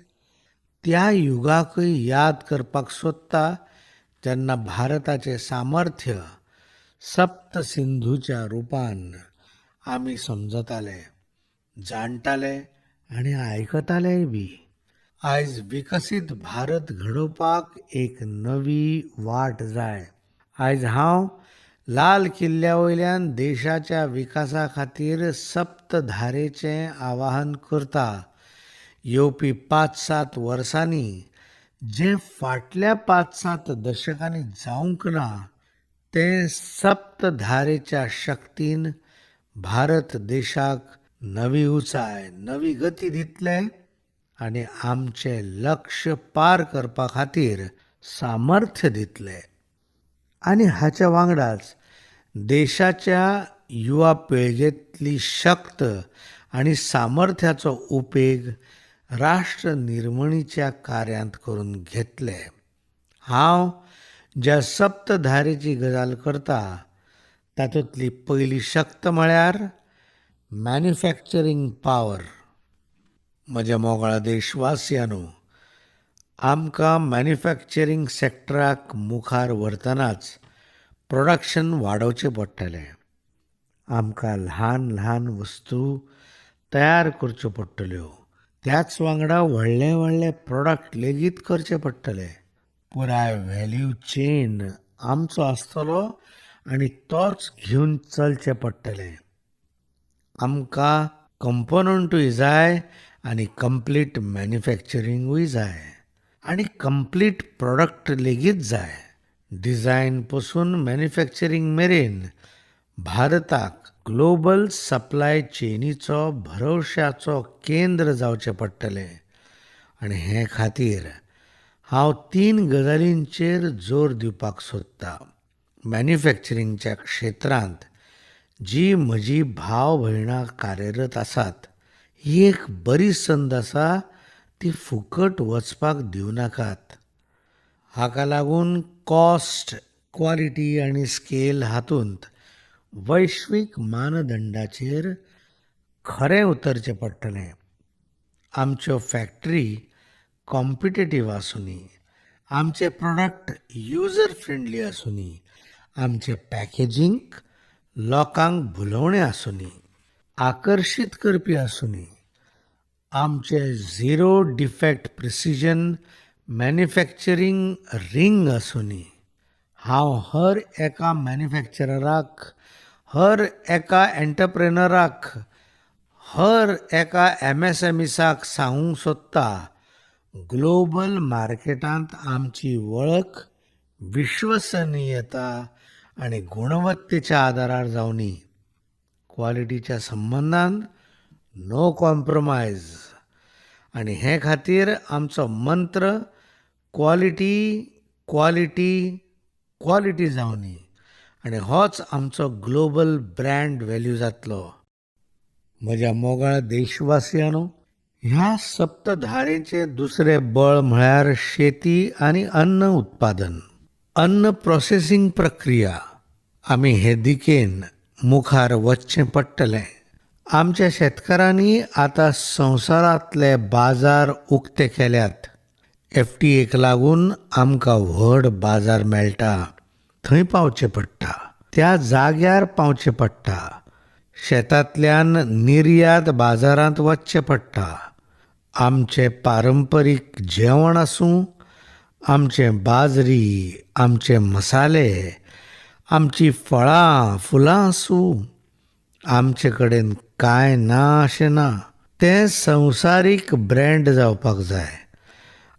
त्या युगाकय याद करपाक सोदतां जेन्ना भारताचें सामर्थ्य सप्त सिंधूच्या रुपान आमी समजताले, जाणटाले आनी आयकतालेय बी. आयज विकसीत भारत घडोवपाक एक नवी वाट जाय. आयज हांव लाल किल्ल्या वयल्यान देशाच्या विकासा खातीर सप्तधारेचें आवाहन करतां. येवपी 5-7 वर्सांनी जें फाटल्या 5-7 दशकांनी जावंक ना, तें सप्तधारेच्या शक्तीन भारत देशाक नवी उंचाय, नवी गती दितलें आनी आमचें लक्ष्य पार करपा खातीर सामर्थ्य दितलें. आनी हाच्या वांगडाच देशाच्या युवा पिळगेंतली शक्त आनी सामर्थ्याचो उपेग राष्ट्र निर्मणीच्या कार्यांत करून घेतले. हांव ज्या सप्तधारेची गजाल करतां तातूंतली पयली शक्त म्हळ्यार मॅन्युफॅक्चरींग पावर. म्हज्या मोगाळ देशवासियांनो, आमकां मॅन्युफॅक्चरींग सॅक्टराक मुखार व्हरतनाच प्रोडक्शन वाडोवचें पडटलें. आमकां ल्हान ल्हान वस्तू तयार करच्यो पडटल्यो. त्याच वांगडा व्हडले व्हडले प्रोडक्ट लेगीत करचे पडटले. पुराय व्हॅल्यू चेन आमचो आसतलो आनी तोच घेवन चलचें पडटलें. आमकां कंपोनंटूय जाय आनी कंप्लीट मॅन्युफॅक्चरींगूय जाय आनी कंप्लीट प्रोडक्ट लेगीत जाय. डिझायन पसून मॅन्युफॅक्चरींग मेरेन भारताक ग्लोबल सप्लाय चेनीचो भरवशाचो केंद्र जावचें पडटलें. आनी हे खातीर हांव 3 गजालींचेर जोर दिवपाक सोदतां. मॅन्युफॅक्चरींगच्या क्षेत्रांत जी म्हजी भाव भयणां कार्यरत आसात ही एक बरी संद आसा, ती फुकट वचपाक दिवं नाकात. हाका लागून कॉस्ट, क्वॉलिटी आनी स्केल हातूंत वैश्वीक मानदंडाचेर खरें उतरचें पडटलें. आमच्यो फॅक्टरी कॉम्पिटेटीव आसुनी, आमचे प्रोडक्ट युजर फ्रेंडली आसुनी, आमचें पॅकेजींग लोकांक भुलवणें आसुनी, आकर्शीत करपी आसुनी, आमचे zero defect precision manufacturing ring आसुनी. हांव हर एका मॅन्युफॅक्चरराक, हर एका एंटरप्रेनराक, हर एका MSMEसाक सांगूंक सोदतां, ग्लोबल मार्केटांत आमची वळख विश्वसनीयता आनी गुणवत्तेच्या आदारार जावनी. क्वॉलिटीच्या संबंदान नो कॉम्प्रोमायज. आनी हे खातीर आमचो मंत्र क्वॉलिटी, क्वॉलिटी, क्वॉलिटी जावनी. आनी होच आमचो ग्लोबल ब्रँड व्हॅल्यू जातलो. म्हज्या मोगाळ देशवासियांनो, ह्या सप्तधारेचें दुसरें बळ म्हळ्यार शेती आनी अन्न उत्पादन, अन्न प्रोसेसिंग प्रक्रिया. आमी हे दिकेन मुखार वचचें पडटलें. आमच्या शेतकारांनी आतां संवसारांतले बाजार उक्ते केल्यात. FTAक लागून आमकां व्हड बाजार मेळटा. थंय पावचें पडटा, त्या जाग्यार पावचें पडटा. शेतांतल्यान निर्यात बाजारांत वचचें पडटा. आमचें पारंपरीक जेवण आसूं, आमचें बाजरी, आमचे मसाले, आमची फळां फुलां आसूं, आमचे कडेन कांय ना अशें ना. तें संवसारीक ब्रँड जावपाक जाय.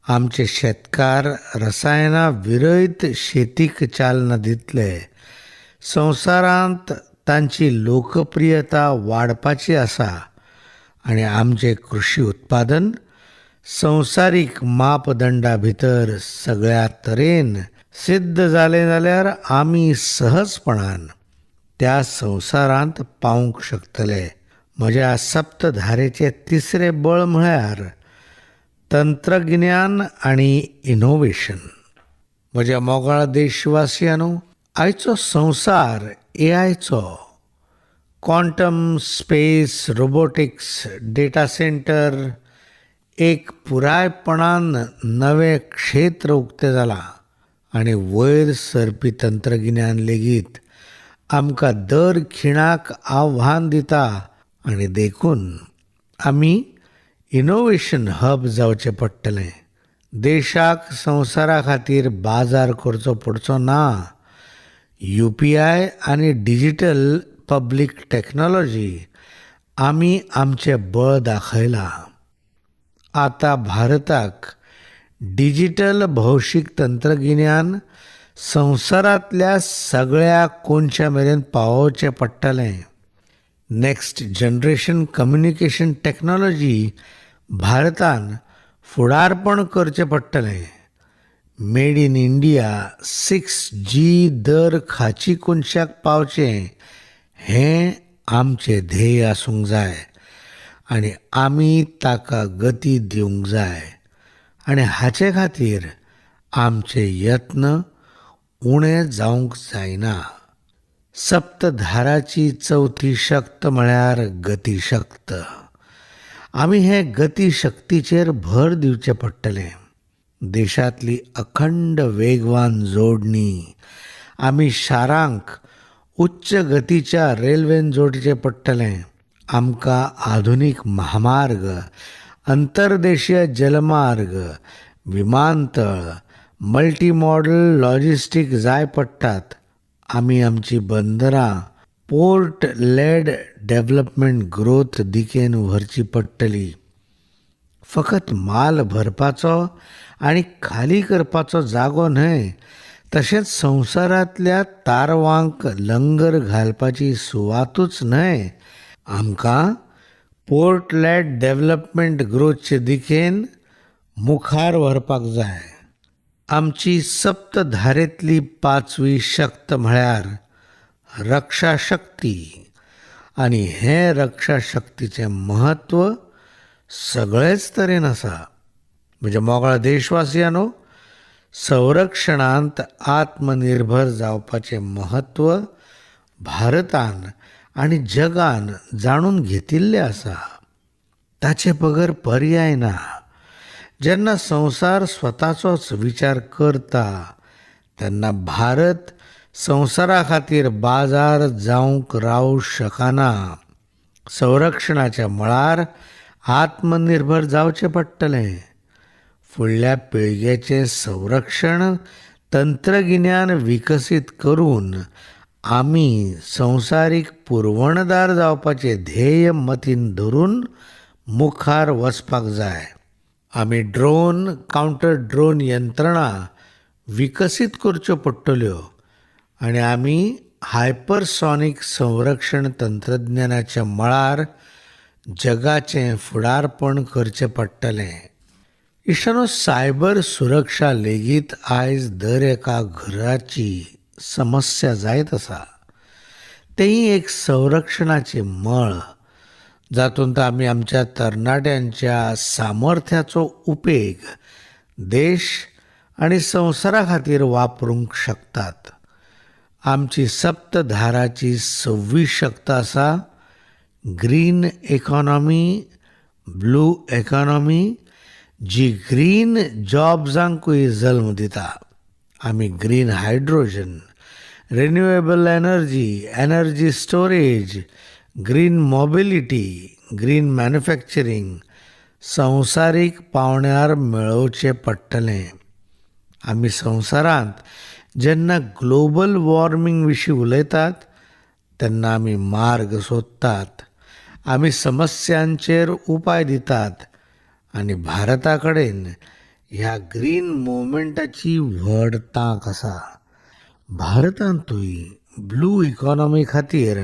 आमचे शेतकार रसायनां विरयत शेतीक चालना दितले. संवसारांत तांची लोकप्रियता वाडपाची आसा आनी आमचें कृशी उत्पादन संवसारीक मापदंडा भितर सगळ्या तरेन सिद्ध जालें जाल्यार आमी सहजपणान त्या संवसारांत पावूंक शकतले. म्हज्या सप्तधारेचें तिसरें बळ म्हळ्यार तंत्रज्ञान आनी इनोव्हेशन. म्हज्या मोगाळ देशवासियांनो, आयचो संवसार AIचो, quantum, space, robotics, data centre एक पुरायपणान नवें क्षेत्र उक्तें जालां. आनी वयर सरपी तंत्रज्ञान लेगीत आमकां दर खिणाक आव्हान दिता. आनी देखून आमी इनोव्हेशन हब जावचें पडटलें. देशाक संवसारा खातीर बाजार करचो पडचो ना. UPI आनी डिजिटल पब्लीक टॅक्नॉलॉजी आमी आमचें बळ दाखयलां. आतां भारताक डिजिटल भौशीक तंत्रज्ञान संवसारांतल्या सगळ्या कोनशां मेरेन पावोवचें पडटलें. नेक्स्ट जनरेशन कम्युनिकेशन टॅक्नॉलॉजी भारतान फुडारपण करचें पडटलें. मेड इन इंडिया 6G दर खाची कोनशाक पावचें हें आमचें ध्येय आसूंक जाय आनी आमी ताका गती दिवंक जाय. आनी हाचे खातीर आमचे यत्न उणें जावंक जायना. सप्तधाराची चवथी शक्त म्हळ्यार गतीशक्त. आमी हे गतीशक्तीचेर भर दिवचें पडटलें. देशांतली अखंड वेगवान जोडणी आमी शारांक उच्च गतीच्या रेल्वेन जोडचें पडटलें. आमकां आधुनीक महामार्ग, अंतर्देशीय जलमार्ग, विमानतळ, मल्टी मॉडल लॉजिस्टीक जाय पडटात. आमी आमची बंदरां पोर्ट लेड डेव्हलपमेंट ग्रोथ दिकेन व्हरची पडटली. फकत माल भरपाचो आनी खाली करपाचो जागो न्हय, तशेंच संवसारांतल्या तारवांक लंगर घालपाची सुवातूच न्हय, आमकां पोर्ट लेड डेव्हलपमेंट ग्रोथचे दिकेन मुखार व्हरपाक जाय. आमची सप्तधारेंतली पांचवी शक्त म्हळ्यार रक्षा शक्ती आणि हें रक्षा शक्तीचें म्हत्व सगळेच तरेन आसा. म्हज्या मोगाळ देशवासियांनो, संरक्षणांत आत्मनिर्भर जावपाचें म्हत्व भारतान आनी जगान जाणून घेतिल्लें आसा. ताचे बगर पर्याय ना. जेन्ना संवसार स्वताचोच विचार करता तेन्ना भारत संवसारा खातीर बाजार जावंक रावूं शकना. संरक्षणाच्या मळार आत्मनिर्भर जावचें पडटलें. फुडल्या पिळगेचें संरक्षण तंत्रगिन्यान विकसीत करून आमी संवसारीक पुरवणदार जावपाचें ध्येय मतीन धरून मुखार वचपाक जाय. आमी ड्रोन, कावंटर ड्रोन यंत्रणा विकसीत करच्यो पडटल्यो आनी आमी हायपरसॉनीक संरक्षण तंत्रज्ञानाच्या मळार जगाचें फुडारपण करचें पडटलें. इश्टानो, सायबर सुरक्षा लेगीत आयज दर एका घराची समस्या जायत आसा. तेही एक संरक्षणाची मळ, जातूंत आमी आमच्या तरणाट्यांच्या सामर्थ्याचो उपेग देश आनी संवसारा खातीर वापरूंक शकतात. आमची सप्तधाराची 26 शक्त आसा. ग्रीन इकॉनॉमी, ब्लू इकॉनॉमी, जी ग्रीन जॉब्सांकूय जल्म दिता. आमी green hydrogen, renewable energy, energy storage, green mobility, green manufacturing संवसारीक पावंड्यार मेळोवचें पडटलें. आमी संवसारांत जेन्ना ग्लोबल वॉर्मिंग विशीं उलयतात तेन्ना आमी मार्ग सोदतात. आमी समस्यांचेर उपाय दितात आनी भारता कडेन ह्या ग्रीन मुवमेंटाची व्हड तांक आसा. भारतांतूय ब्लू इकॉनॉमी खातीर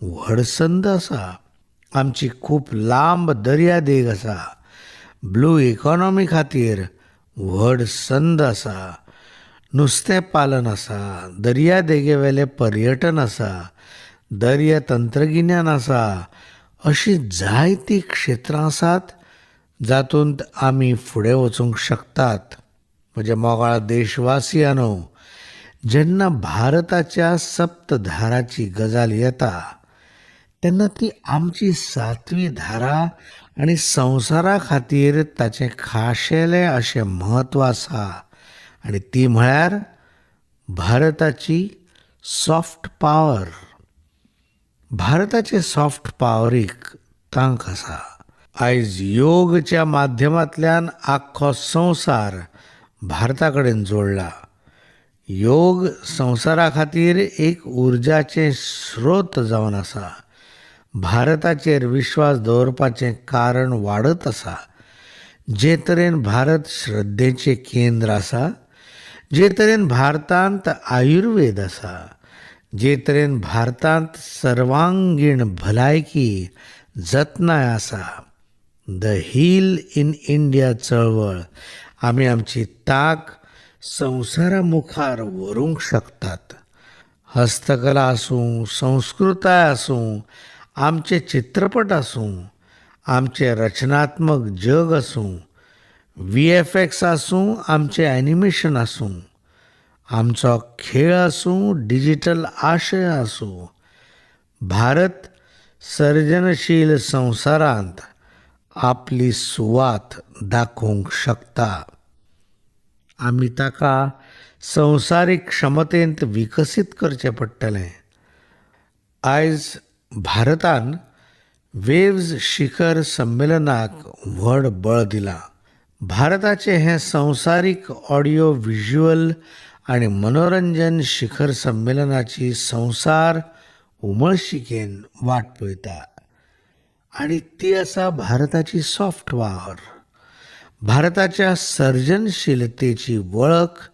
व्हड संद आसा. आमची खूब लांब दर्यादेग आसा. ब्लू इकॉनॉमी खातीर व्हड संद आसा. नुस्तें पालन आसा, दर्यादेगेवेलें पर्यटन आसा, दर्या तंत्रगिन्यान आसा. अशीं जायतीं क्षेत्रां आसात जातूंत आमी फुडें वचूंक शकतात. म्हज्या मोगाळ देशवासियांनो, जेन्ना भारताच्या सप्तधाराची गजाल येता तेन्ना ती आमची 7वी धारा आनी संवसारा खातीर ताचें खाशेलें अशें म्हत्व आसा. आनी ती म्हळ्यार भारताची सॉफ्ट पॉवर. भारताचे सॉफ्ट पॉवरीक तांक आसा. आयज योगच्या माध्यमांतल्यान आख्खो संवसार भारता कडेन जोडला. योग संवसारा खातीर एक उर्जाचें स्रोत जावन आसा. भारताचेर विश्वास दवरपाचें कारण वाडत आसा. जे तरेन भारत श्रद्धेचें केंद्र आसा, जे तरेन भारतांत आयुर्वेद आसा, जे तरेन भारतांत सर्वांगीण भलायकी जतनाय आसा, द हील इन इंडिया चळवळ आमी आमची तांक संवसारा मुखार व्हरूंक शकतात. हस्तकला आसूं, संस्कृताय आसूं, आमचे चित्रपट आसूं, आमचें रचनात्मक जग आसूं, VFX आसूं, आमचें एनिमेशन आसूं, आमचो खेळ आसूं, डिजिटल आशय आसूं, भारत सर्जनशील संवसारांत आपली सुवात दाखोवंक शकता. आमी ताका संवसारीक क्षमतेंत विकसीत करचें पडटलें. आयज भारतान वेव्ज शिखर संमेलनाक व्हड बळ दिलां. भारताचें हें संवसारीक ऑडियो व्हिज्युअल आनी मनोरंजन शिखर संमेलनाची संवसार उमळशिकेन वाट पळयता. आनी ती आसा भारताची सॉफ्ट पॉवर. भारताच्या सर्जनशीलतेची वळख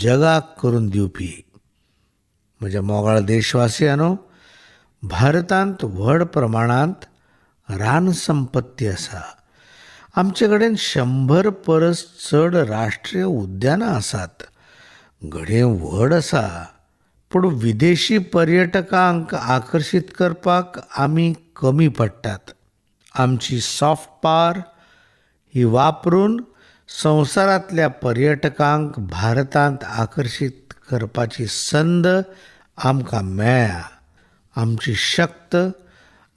जगाक करून दिवपी. म्हज्या मोगाळ देशवासियांनो, भारतांत व्हड प्रमाणांत रानसंपत्ती आसा. आमचे कडेन 100 परस चड राष्ट्रीय उद्यानां आसात. घडये व्हड आसा, पूण विदेशी पर्यटकांक आकर्शीत करपाक आमी कमी पडटात. आमची सॉफ्ट पॉवर ही वापरून संवसारांतल्या पर्यटकांक भारतांत आकर्शीत करपाची संद आमकां मेळ्ळ्या. आमची शक्त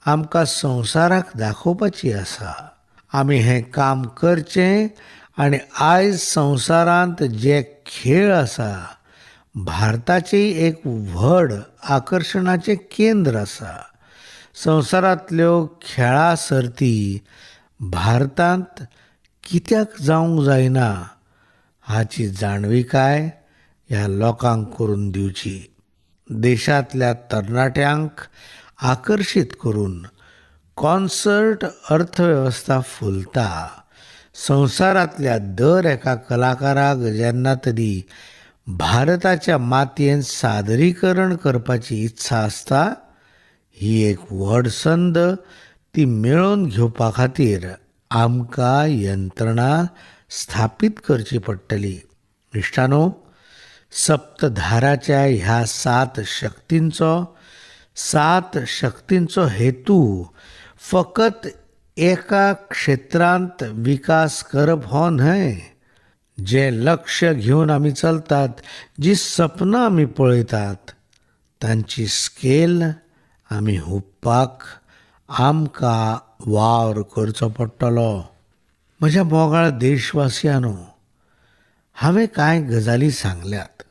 आमकां संवसाराक दाखोवपाची आसा. आमी हें काम करचें आनी आयज संवसारांत जे खेळ आसा भारताचें एक व्हड आकर्शणाचें केंद्र आसा. संवसारांतल्यो खेळा सर्ती भारतांत कित्याक जावंक जायना हाची जाणविकाय ह्या लोकांक करून दिवची. देशांतल्या तरणाट्यांक आकर्शीत करून कॉन्सर्ट अर्थवेवस्था फुलता. संवसारांतल्या दर एका कलाकाराक जेन्ना तरी भारताच्या मातयेंत सादरीकरण करपाची इत्सा आसता, ही एक व्हड संद ती मेळोवन घेवपा खातीर आमकां यंत्रणा स्थापीत करची पडटली. इश्टानो, सप्तधाराच्या ह्या 7 शक्तींचो हेतू फकत एका क्षेत्रांत विकास करप हो न्हय. जे लक्ष्य घेवन आमी चलतात, जी सपनां आमी पळयतात, तांची स्केल आमी हुंपपाक आमकां वावर करचो पडटलो. म्हज्या मोगाळ देशवासियांनो, हांवें कांय गजाली सांगल्यात,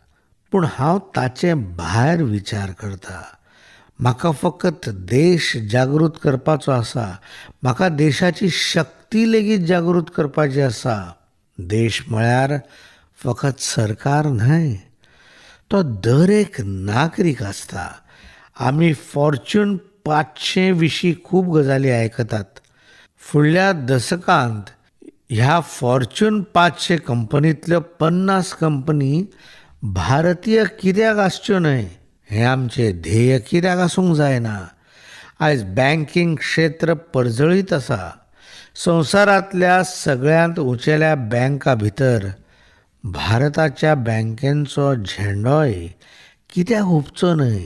पूण हांव ताचे भायर विचार करतां. म्हाका फकत देश जागृत करपाचो आसा. म्हाका देशाची शक्ती लेगीत जागृत करपाची आसा. देश म्हळ्यार फकत सरकार न्हय, तो दर एक नागरीक आसता. आमी फॉर्च्यून 500 विशीं खूब गजाली आयकतात. फुडल्या दशकांत ह्या फॉर्च्यून 500 कंपनींतल्यो 50 कंपनी भारतीय कित्याक आसच्यो न्हय हें आमचें ध्येय कित्याक आसूंक जायना. आयज बँकींग क्षेत्र परजळीत आसा. संवसारांतल्या सगळ्यांत उंचेल्या बँकां भितर भारताच्या बँकेचो झेंडोय कित्याक हुबचो न्हय.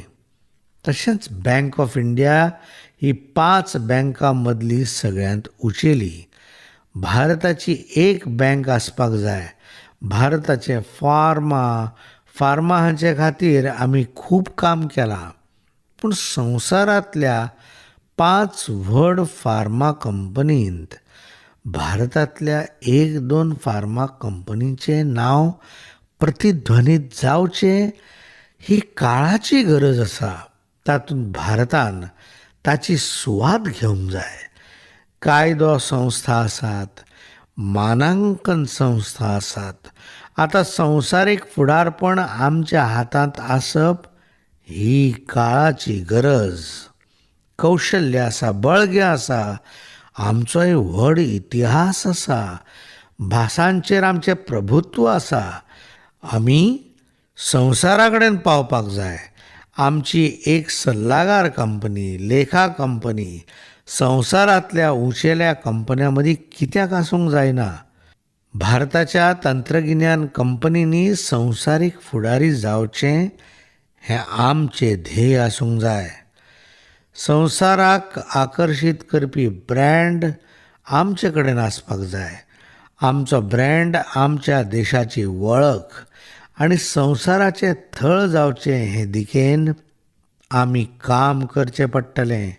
तशेंच बँक ऑफ इंडिया ही 5 बँकां मदली सगळ्यांत उंचेली. भारताची एक बँक आसपाक जाय. भारताचे फार्मा हाचे खातीर आमी खूब काम केलां. पूण संवसारांतल्या 5 व्हड फार्मा कंपनींत भारतांतल्या 1-2 फार्मा कंपनीचें नांव प्रतिध्वनीत जावचें ही काळाची गरज आसा. तातूंत भारतान ताची सुवात घेवंक जाय. कायदो संस्था आसात, मानांकन संस्था आसात. आतां संवसारीक फुडारपण आमच्या हातांत आसप ही काळाची गरज. कौशल्य आसा, बळगें आसा, आमचोय व्हड इतिहास आसा, भासांचेर आमचें प्रभुत्व आसा. आमी संवसारा कडेन पावपाक जाय. आमची एक सल्लागार कंपनी, लेखा कंपनी संवसारांतल्या उंचेल्या कंपन्यां मदीं कित्याक आसूंक जायना. भारताच्या तंत्रगिन्यान कंपनींनी संवसारीक फुडारी जावचें हें आमचें ध्येय आसूंक जाय. संवसाराक आकर्शीत करपी ब्रँड आमचे कडेन आसपाक जाय. आमचो ब्रँड आमच्या देशाची वळख आनी संवसाराचें थळ जावचें हे दिकेन आमी काम करचें पडटलें.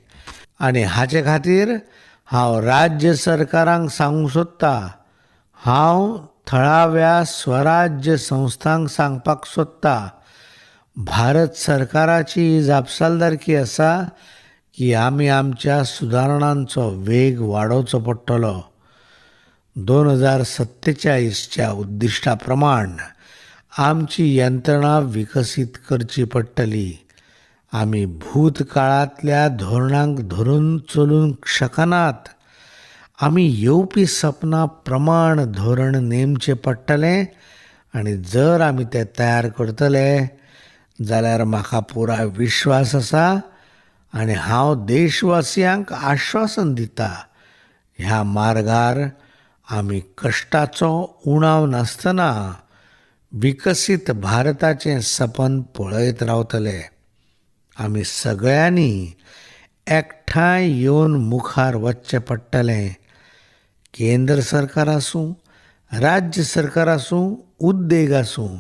आनी हाचे खातीर हांव राज्य सरकारांक सांगूंक सोदतां, हांव थळाव्या स्वराज्य संस्थांक सांगपाक सोदतां, भारत सरकाराची जापसालदारकी आसा की आमी आमच्या सुदारणांचो वेग वाडोवचो पडटलो. 2047च्या उद्दिश्टा प्रमाण आमची यंत्रणा विकसीत करची पडटली. आमी भूतकाळांतल्या धोरणांक धरून चलूंक शकनात. आमी येवपी सपनां प्रमाण धोरण नेमचें पडटलें आनी जर आमी तें तयार करतले जाल्यार म्हाका पुराय विश्वास आसा आनी हांव देशवासियांक आश्वासन दितां, ह्या मार्गार आमी कश्टाचो उणाव नासतना विकसीत भारताचें सपन पळयत रावतले. आमी सगळ्यांनी एकठांय येवन मुखार वचचें पडटलें. केंद्र सरकार आसूं, राज्य सरकार आसूं, उद्देग आसूं,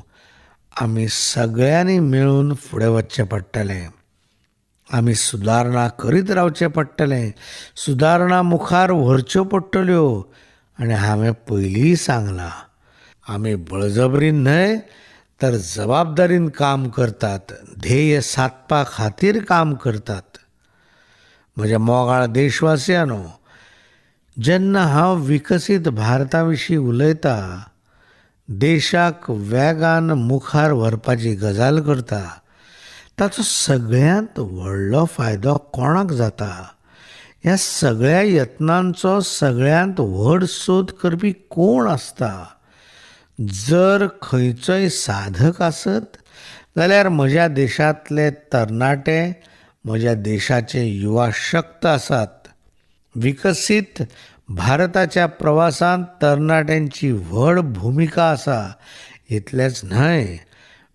आमी सगळ्यांनी मेळून फुडें वचचें पडटलें. आमी सुदारणा करीत रावचें पडटलें. सुदारणा मुखार व्हरच्यो पडटल्यो. आनी हांवें पयलींय सांगलां, आमी बळजबरीन न्हय तर जबाबदारीन काम करतात, ध्येय सादपा खातीर काम करतात. म्हज्या मोगाळ देशवासियांनो, जेन्ना हांव विकसीत भारता विशीं उलयतां, देशाक वेगान मुखार व्हरपाची गजाल करता, ताचो सगळ्यांत व्हडलो फायदो कोणाक जाता? ह्या सगळ्या यत्नांचो सगळ्यांत व्हड सोद करपी कोण आसता? जर खंयचोय साधक आसत जाल्यार म्हज्या देशांतले तरणाटे, म्हज्या देशाचे युवा शक्त आसात. विकसीत भारताच्या प्रवासांत तरणाट्यांची व्हड भुमिका आसा. इतलेंच न्हय,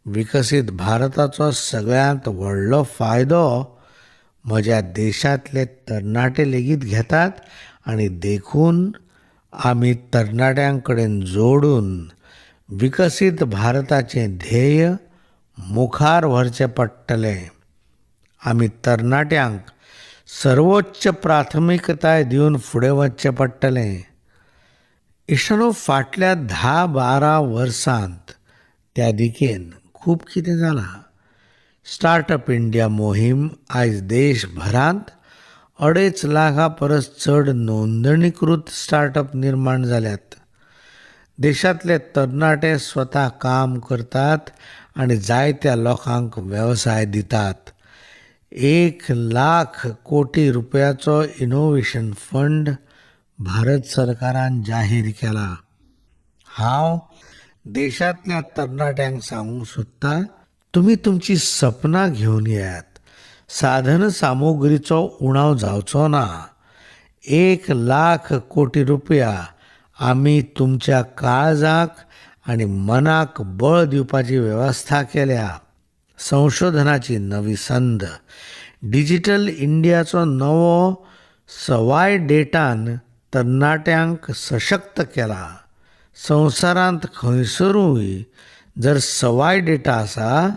विकसीत भारताचो सगळ्यांत व्हडलो फायदो म्हज्या देशांतले तरणाटे लेगीत घेतात. आनी देखून आमी तरणाट्यां कडेन जोडून विकसीत भारताचें ध्येय मुखार व्हरचें पडटलें. आमी तरणाट्यांक सर्वोच्च प्राथमिकताय दिवन फुडें वचचें पडटलें. इश्टानो, फाटल्या 10-12 वर्सांत त्या दिकेन खूब कितें जालां. स्टार्टअप इंडिया मोहीम आयज देशभरांत 2.5 लाखा परस चड नोंदणीकृत स्टार्टअप निर्माण जाल्यात. देशांतले तरणाटे स्वता काम करतात आनी जायत्या लोकांक वेवसाय दितात. 1 लाख कोटी रुपयाचो इनोव्हेशन फंड भारत सरकारान जाहीर केला. हांव देशांतल्या तरणाट्यांक सांगूंक सोदतां, तुमी तुमची सपनां घेवन येयात. साधन सामुग्रीचो उणाव जावचो ना. 1 लाख कोटी रुपया आमी तुमच्या काळजाक आनी मनाक बळ दिवपाची वेवस्था केल्या. संशोधनाची नवी संद, डिजिटल इंडियाचो नवो सवाय डेटान तरणाट्यांक सशक्त केला. संवसारांत खंयसरूय जर सवाय डेटा आसा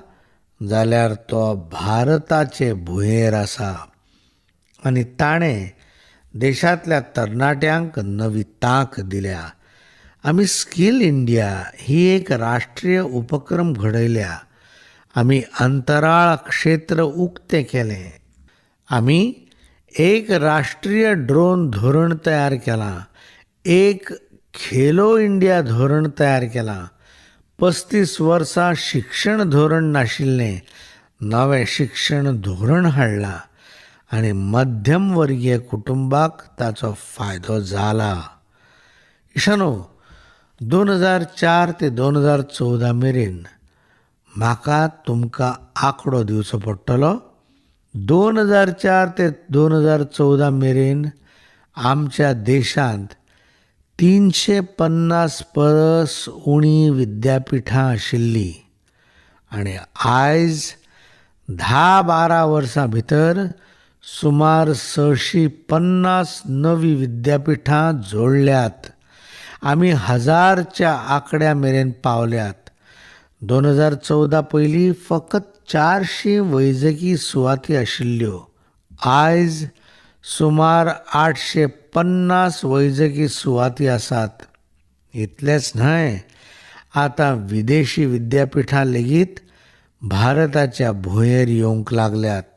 जाल्यार तो भारताचे भुंयेर आसा. आनी ताणें देशांतल्या तरणाट्यांक नवी तांक दिल्या. आमी स्कील इंडिया ही एक राष्ट्रीय उपक्रम घडयल्या. आमी अंतराळ क्षेत्र उक्तें केलें. आमी एक राष्ट्रीय ड्रोन धोरण तयार केलां. एक खेलो इंडिया धोरण तयार केलां. 35 वर्सां शिक्षण धोरण नाशिल्लें नवें शिक्षण धोरण हाडलां आनी मध्यमवर्गीय कुटुंबाक ताचो फायदो जाला. इश्टानो, 2004 ते 2014 मेरेन म्हाका तुमकां आंकडो दिवचो पडटलो. 2004 ते 2014 मेरेन आमच्या देशांत 350 परस उणी विद्यापिठां आशिल्लीं आनी आयज 10-12 वर्सां भितर सुमार 650 नवी विद्यापिठां जोडल्यात. आमी 1000च्या आंकड्या मेरेन पावल्यात. 2014 पयलीं फकत 400 वैजकी सुवाती आशिल्ल्यो. आयज सुमार 850 वैजकी सुवाती आसात. इतलेंच न्हय, आतां विदेशी विद्यापिठां लेगीत भारताच्या भुंयेर येवंक लागल्यात.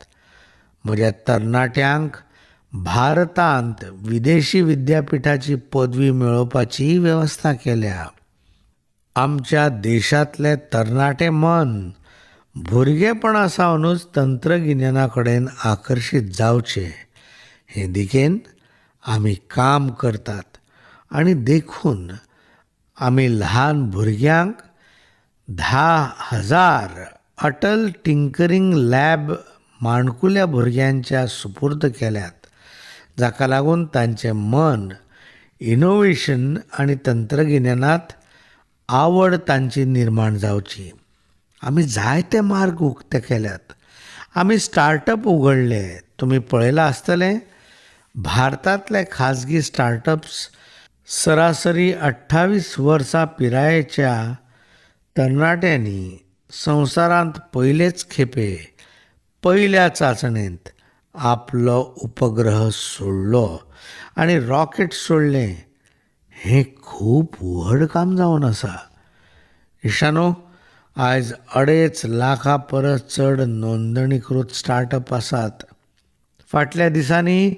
म्हज्या तरणाट्यांक भारतांत विदेशी विद्यापिठाची पदवी मेळोवपाची वेवस्था केल्या. आमच्या देशांतले तरणाटे मन भुरगेपणा सावनूच तंत्रगिन्याना कडेन आकर्शीत जावचें हे दिकेन आमी काम करतात. आनी देखून आमी ल्हान भुरग्यांक 10,000 अटल टिंकरिंग लॅब माणकुल्या भुरग्यांच्या सुपूर्द केल्यात, जाका लागून तांचें मन इनोव्हेशन आनी तंत्रगिन्यानांत आवड तांची निर्माण जावची. आमी जायते मार्ग उक्ते केल्यात. आमी स्टार्टअप उगडले. तुम्ही पळयलां आसतलें, भारतांतले खाजगी स्टार्टअप्स सरासरी 28 वर्सां पिरायेच्या तरणाट्यांनी संवसारांत पयलेच खेपे पयल्या चांचणेंत आपलो उपग्रह सोडलो आनी रॉकेट सोडलें. हें खूब व्हड काम जावन आसा. इश्टानो, आयज 2.5 लाखा परस चड नोंदणीकृत स्टार्टअप आसात. फाटल्या दिसांनी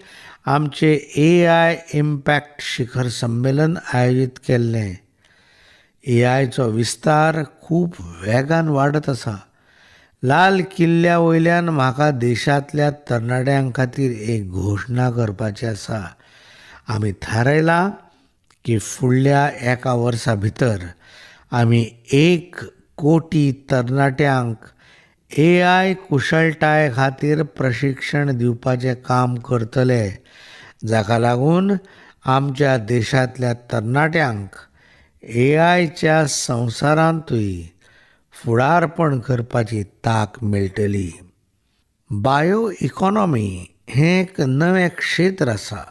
आमचे AI इम्पॅक्ट शिखर संमेलन आयोजीत केल्लें. AIचो विस्तार खूब वेगान वाडत आसा. लाल किल्ल्या वयल्यान म्हाका देशांतल्या तरणाट्यां खातीर एक घोशणा करपाची आसा. आमी थारायलां की फुडल्या 1 वर्सा भितर आमी 1 कोटी तरणाट्यांक AI कुशळटाये खातीर प्रशिक्षण दिवपाचें काम करतले, जाका लागून आमच्या देशांतल्या तरणाट्यांक AIच्या संवसारांतूय फुडारपण करपाची तांक मेळटली. बायो इकॉनॉमी हें एक नवें क्षेत्र आसा.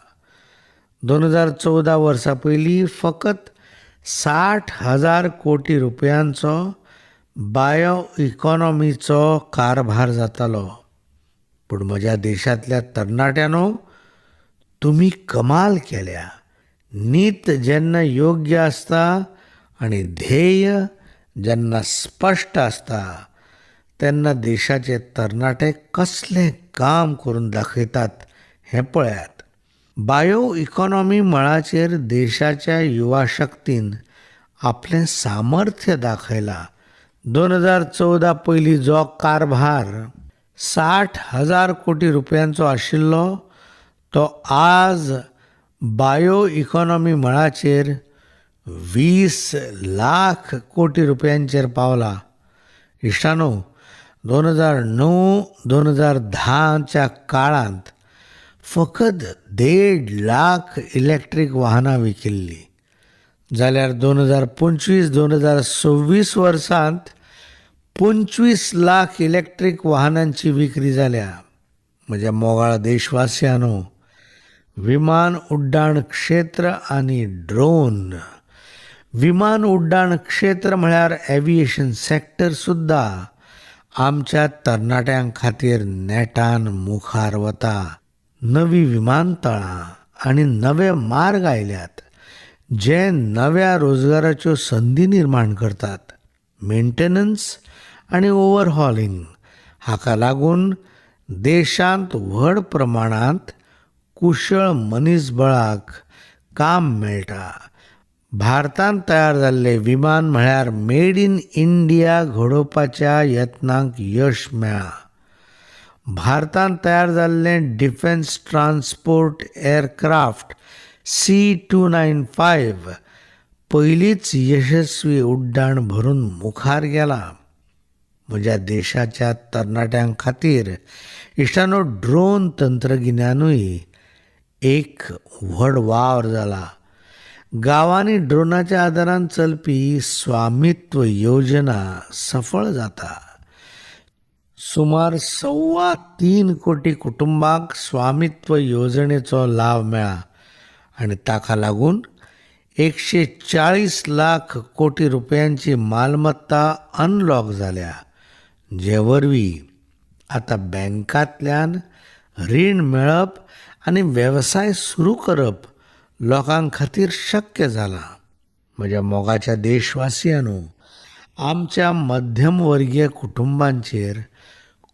2014 वर्सा पयलीं फकत 60,000 कोटी रुपयांचो बायो इकॉनॉमीचो कारभार जातालो. पूण म्हज्या देशांतल्या तरणाट्यांनो, तुमी कमाल केल्या. नीत जेन्ना योग्य आसता आनी ध्येय जेन्ना स्पश्ट आसता, तेन्ना देशाचे तरणाटे कसलें काम करून दाखयतात हें पळयात. बायो इकॉनॉमी मळाचेर देशाच्या युवा शक्तीन आपलें सामर्थ्य दाखयलां. 2014 पयलीं जो कारभार 60,000 कोटी रुपयांचो आशिल्लो, तो आज बायो इकॉनॉमी मळाचेर 20 लाख कोटी रुपयांचेर पावला. इश्टानो, 2009-2010च्या काळांत फकत 1.5 लाख इलेक्ट्रीक वाहनां विकिल्लीं. जाल्यार 2025-2026 वर्सांत 25 लाख इलेक्ट्रीक वाहनांची विक्री जाल्या. म्हज्या मोगाळ देशवासियांनो, विमान उड्डाण क्षेत्र आनी ड्रोन. विमान उड्डाण क्षेत्र म्हळ्यार एव्हिएशन सॅक्टर सुद्दां आमच्या तरणाट्यां खातीर नेटान मुखार वता. नवीं विमानतळां आनी नवे मार्ग आयल्यात, जे नव्या रोजगाराच्यो संदी निर्माण करतात. मेंटेनन्स आनी ओव्हरहॉलिंग हाका लागून देशांत व्हड प्रमाणांत कुशळ मनीसबळाक काम मेळटा. भारतांत तयार जाल्ले विमान म्हळ्यार मेड इन इंडिया घडोवपाच्या यत्नांक यश मेळ्ळां. भारतांत तयार जाल्लें डिफेन्स ट्रान्सपोर्ट एअरक्राफ्ट C-295 पयलींच यशस्वी उड्डाण भरून मुखार गेलां. म्हज्या देशाच्या तरणाट्यां खातीर इश्टानो, ड्रोन तंत्रगिन्यानूय एक व्हड वावर जाला. गांवांनी ड्रोनाच्या आदारान चलपी स्वामित्व योजना सफळ जाता. सुमार 3.25 कोटी कुटुंबांक स्वामित्व योजनेचो लाव मेळ्ळा आनी ताका लागून 140 लाख कोटी रुपयांची मालमत्ता अनलॉक जाल्या, जे वरवीं आतां बँकांतल्यान रीण मेळप आनी वेवसाय सुरू करप लोकां खातीर शक्य जालां. म्हज्या मोगाच्या देशवासियांनो, आमच्या मध्यमवर्गीय कुटुंबांचेर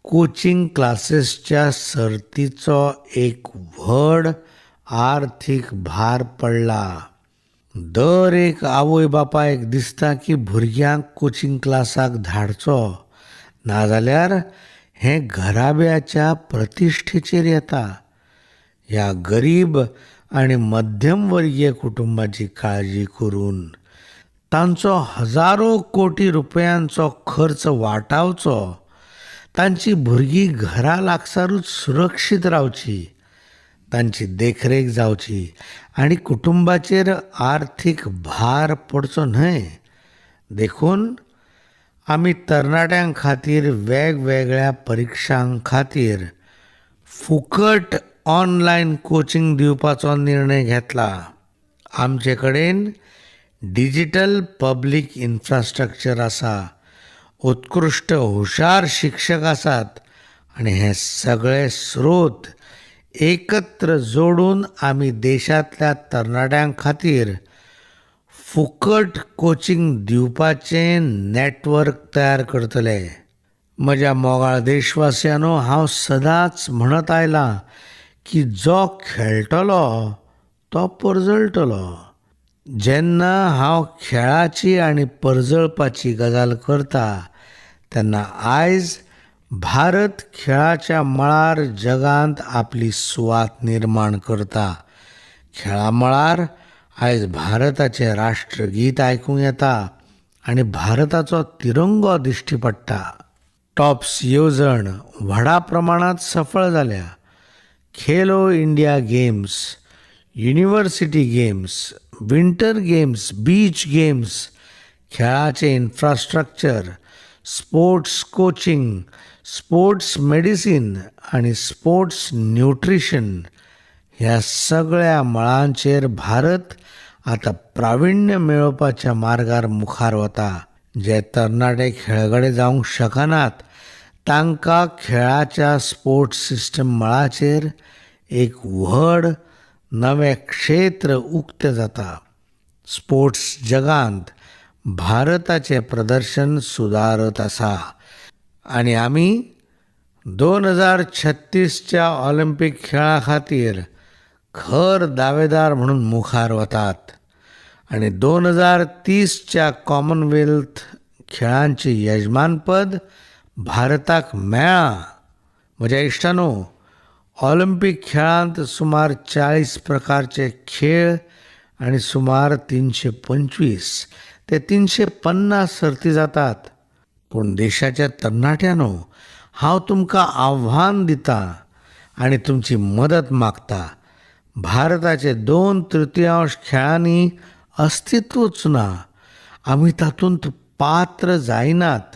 कोचिंग क्लासेसच्या सर्तीचो एक व्हड आर्थीक भार पडला. दर एक आवय बापायक दिसता की भुरग्यांक कोचिंग क्लासाक धाडचो, नाजाल्यार हें घराब्याच्या प्रतिश्ठेचेर येता. ह्या गरीब आनी मध्यमवर्गीय कुटुंबाची काळजी करून तांचो हजारो कोटी रुपयांचो खर्च वाटावचो, तांची भुरगीं घरा लागसारूच सुरक्षीत रावची, तांची देखरेख जावची आनी कुटुंबाचेर आर्थीक भार पडचो न्हय, देखून आमी तरणाट्यां खातीर वेगवेगळ्या परिक्षां खातीर फुकट ऑनलायन कोचिंग दिवपाचो निर्णय घेतला. आमचे कडेन डिजिटल पब्लीक इन्फ्रास्ट्रक्चर आसा, उत्कृश्ट हुशार शिक्षक आसात आनी हे सगळे स्रोत एकत्र जोडून आमी देशांतल्या तरणाट्यां खातीर फुकट कोचिंग दिवपाचें नेटवर्क तयार करतले. म्हज्या मोगाळ देशवासियांनो, हांव सदांच म्हणत आयलां की जो खेळटलो तो परजळटलो. जेन्ना हांव खेळाची आनी परजळपाची गजाल करता तेन्ना आयज भारत खेळाच्या मळार जगांत आपली सुवात निर्माण करता. खेळा मळार आयज भारताचें राष्ट्रगीत आयकूंक येता आनी भारताचो तिरंगो दिश्टी पडटा. टॉप्स येवजण व्हडा प्रमाणांत सफळ जाल्या. Khelo India games, university games, winter games, beach games, खेळाचें infrastructure, sports coaching, sports medicine आनी स्पोर्ट्स न्यूट्रिशन ह्या सगळ्या मळांचेर भारत आतां प्राविण्य मेळोवपाच्या मार्गार मुखार वता. जे तरणाटे खेळगडे जावंक शकनात तांकां खेळाच्या स्पोर्ट्स सिस्टम मळाचेर एक व्हड नवें क्षेत्र उक्तें जाता. स्पोर्ट्स जगांत भारताचें प्रदर्शन सुदारत आसा आनी आमी 2036च्या ऑलिंपीक खेळां खातीर खर दावेदार म्हणून मुखार वतात आनी 2030च्या कॉमनवेल्थ खेळांचें यजमानपद भारताक मेळ्ळां. म्हज्या इश्टांनो, ऑलिंपीक खेळांत सुमार 40 प्रकारचे खेळ आनी सुमार 325 ते 350 सर्ती जातात. पूण देशाच्या तरणाट्यांनो, हांव तुमकां आव्हान दितां आनी तुमची मदत मागतां. भारताचे 2/3 खेळांनी अस्तित्वच ना. आमी तातूंत पात्र जायनात.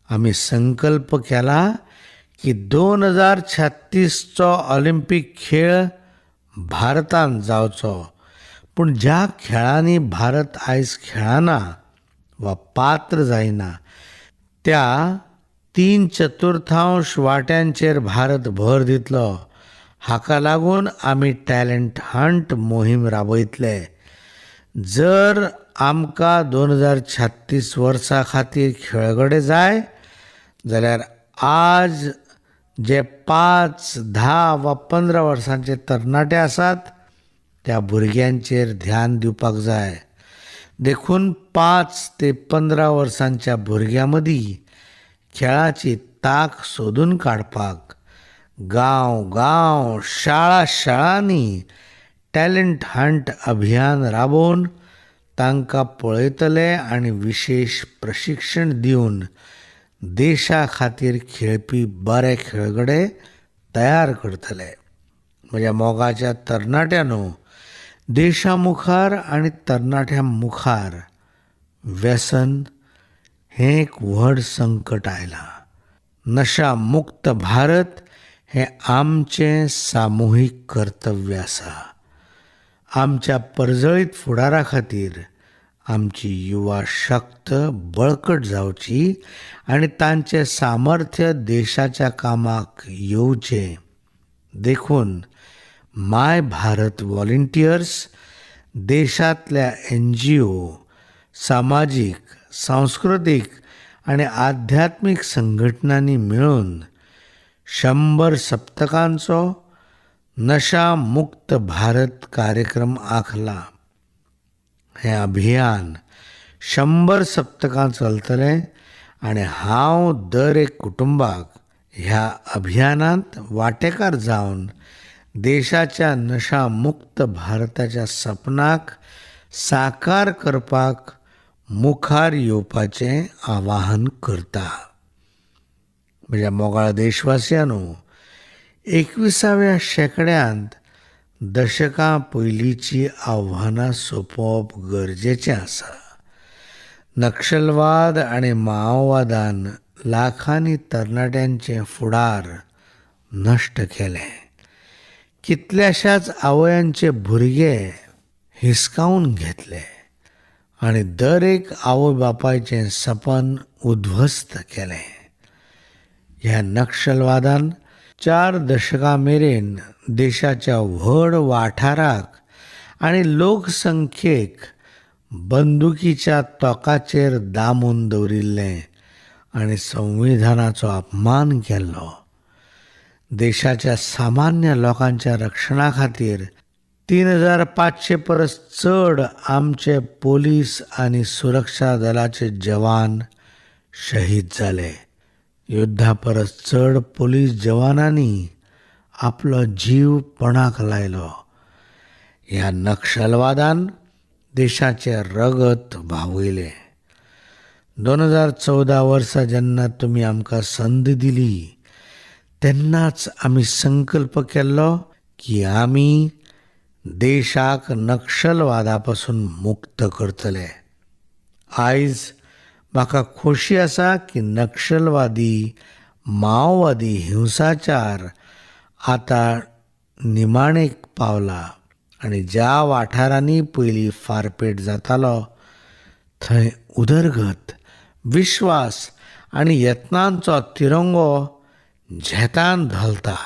आमी संकल्प केला की 2036चो ऑलिंपीक खेळ भारतांत जावचो. पूण ज्या खेळांनी भारत आयज खेळना वा पात्र जायना त्या 3/4 वाट्यांचेर भारत भर दितलो. हाका लागून आमी टॅलंट हंट मोहीम राबयतले. जर आमकां 2036 वर्सा खातीर खेळगडे जाय जाल्यार आज जे 5, 10 वा 15 वर्सांचे तरणाटे आसात त्या भुरग्यांचेर ध्यान दिवपाक जाय. देखून 5 ते 15 वर्सांच्या भुरग्यां मदीं खेळाची ताक सोदून काडपाक गांव गांव, शाळा शाळांनी टॅलंट हंट अभियान राबोवन तांकां पळयतले आनी विशेष प्रशिक्षण दिवन देशा खातीर खेळपी बरे खेळगडे तयार करतले. म्हज्या मोगाच्या तरणाट्यांनो, देशा मुखार आनी तरणाट्यां मुखार व्यसन हें एक व्हड संकट आयलां. नशा मुक्त भारत हें आमचें सामुहीक कर्तव्य आसा. आमच्या परजळीत फुडारा खातीर आमची युवा शक्त बळकट जावची आनी तांचें सामर्थ्य देशाच्या कामाक येवचें. देखून माय भारत व्हॉलंटियर्स देशांतल्या NGO, सामाजीक, सांस्कृतीक आनी आध्यात्मीक संघटनांनी मेळून 100 सप्तकांचो नशा मुक्त भारत कार्यक्रम आंखला. हें अभियान 100 सप्तकां चलतलें आनी हांव दर एक कुटुंबाक ह्या अभियानांत वांटेकार जावन देशाच्या नशा मुक्त भारताच्या सपनाक साकार करपाक मुखार येवपाचें आवाहन करता. म्हज्या मोगाळ देशवासियांनो, 21व्या शेंकड्यांत दशकां पयलींची आव्हानां सोंपोवप गरजेचें आसा. नक्षलवाद आणि माओवादान लाखांनी तरणाट्यांचे फुडार नश्ट केले. कितल्याशाच आवयांचे भुरगे हिसकावून घेतले आणि दर एक आवय बापायचें सपन उध्वस्त केलें. ह्या नक्षलवादान 4 दशकां मेरेन देशाच्या व्हड वाठाराक आनी लोकसंख्येक बंदुकीच्या तोकाचेर दामून दवरिल्लें आनी संविधानाचो अपमान केल्लो. देशाच्या सामान्य लोकांच्या रक्षणा खातीर 3500 परस चड आमचे पोलीस आनी सुरक्षा दलाचे जवान शहीद जाले. युद्धा परस चड पोलीस जवानांनी आपलो जीव पणाक लायलो. ह्या नक्षलवादान देशाचे रगत व्हांवयलें. 2014 वर्सा जेन्ना तुमी आमकां संद दिली तेन्नाच आमी संकल्प केल्लो की आमी देशाक नक्षलवादा पासून मुक्त करतले. आयज म्हाका खोशी आसा की नक्षलवादी माओवादी हिंसाचार आतां निमाणेक पावला आनी ज्या वाठारांनी पयलीं फारपेट जातालो थंय उदरगत, विश्वास आनी यत्नांचो तिरंगो झेतान धलता.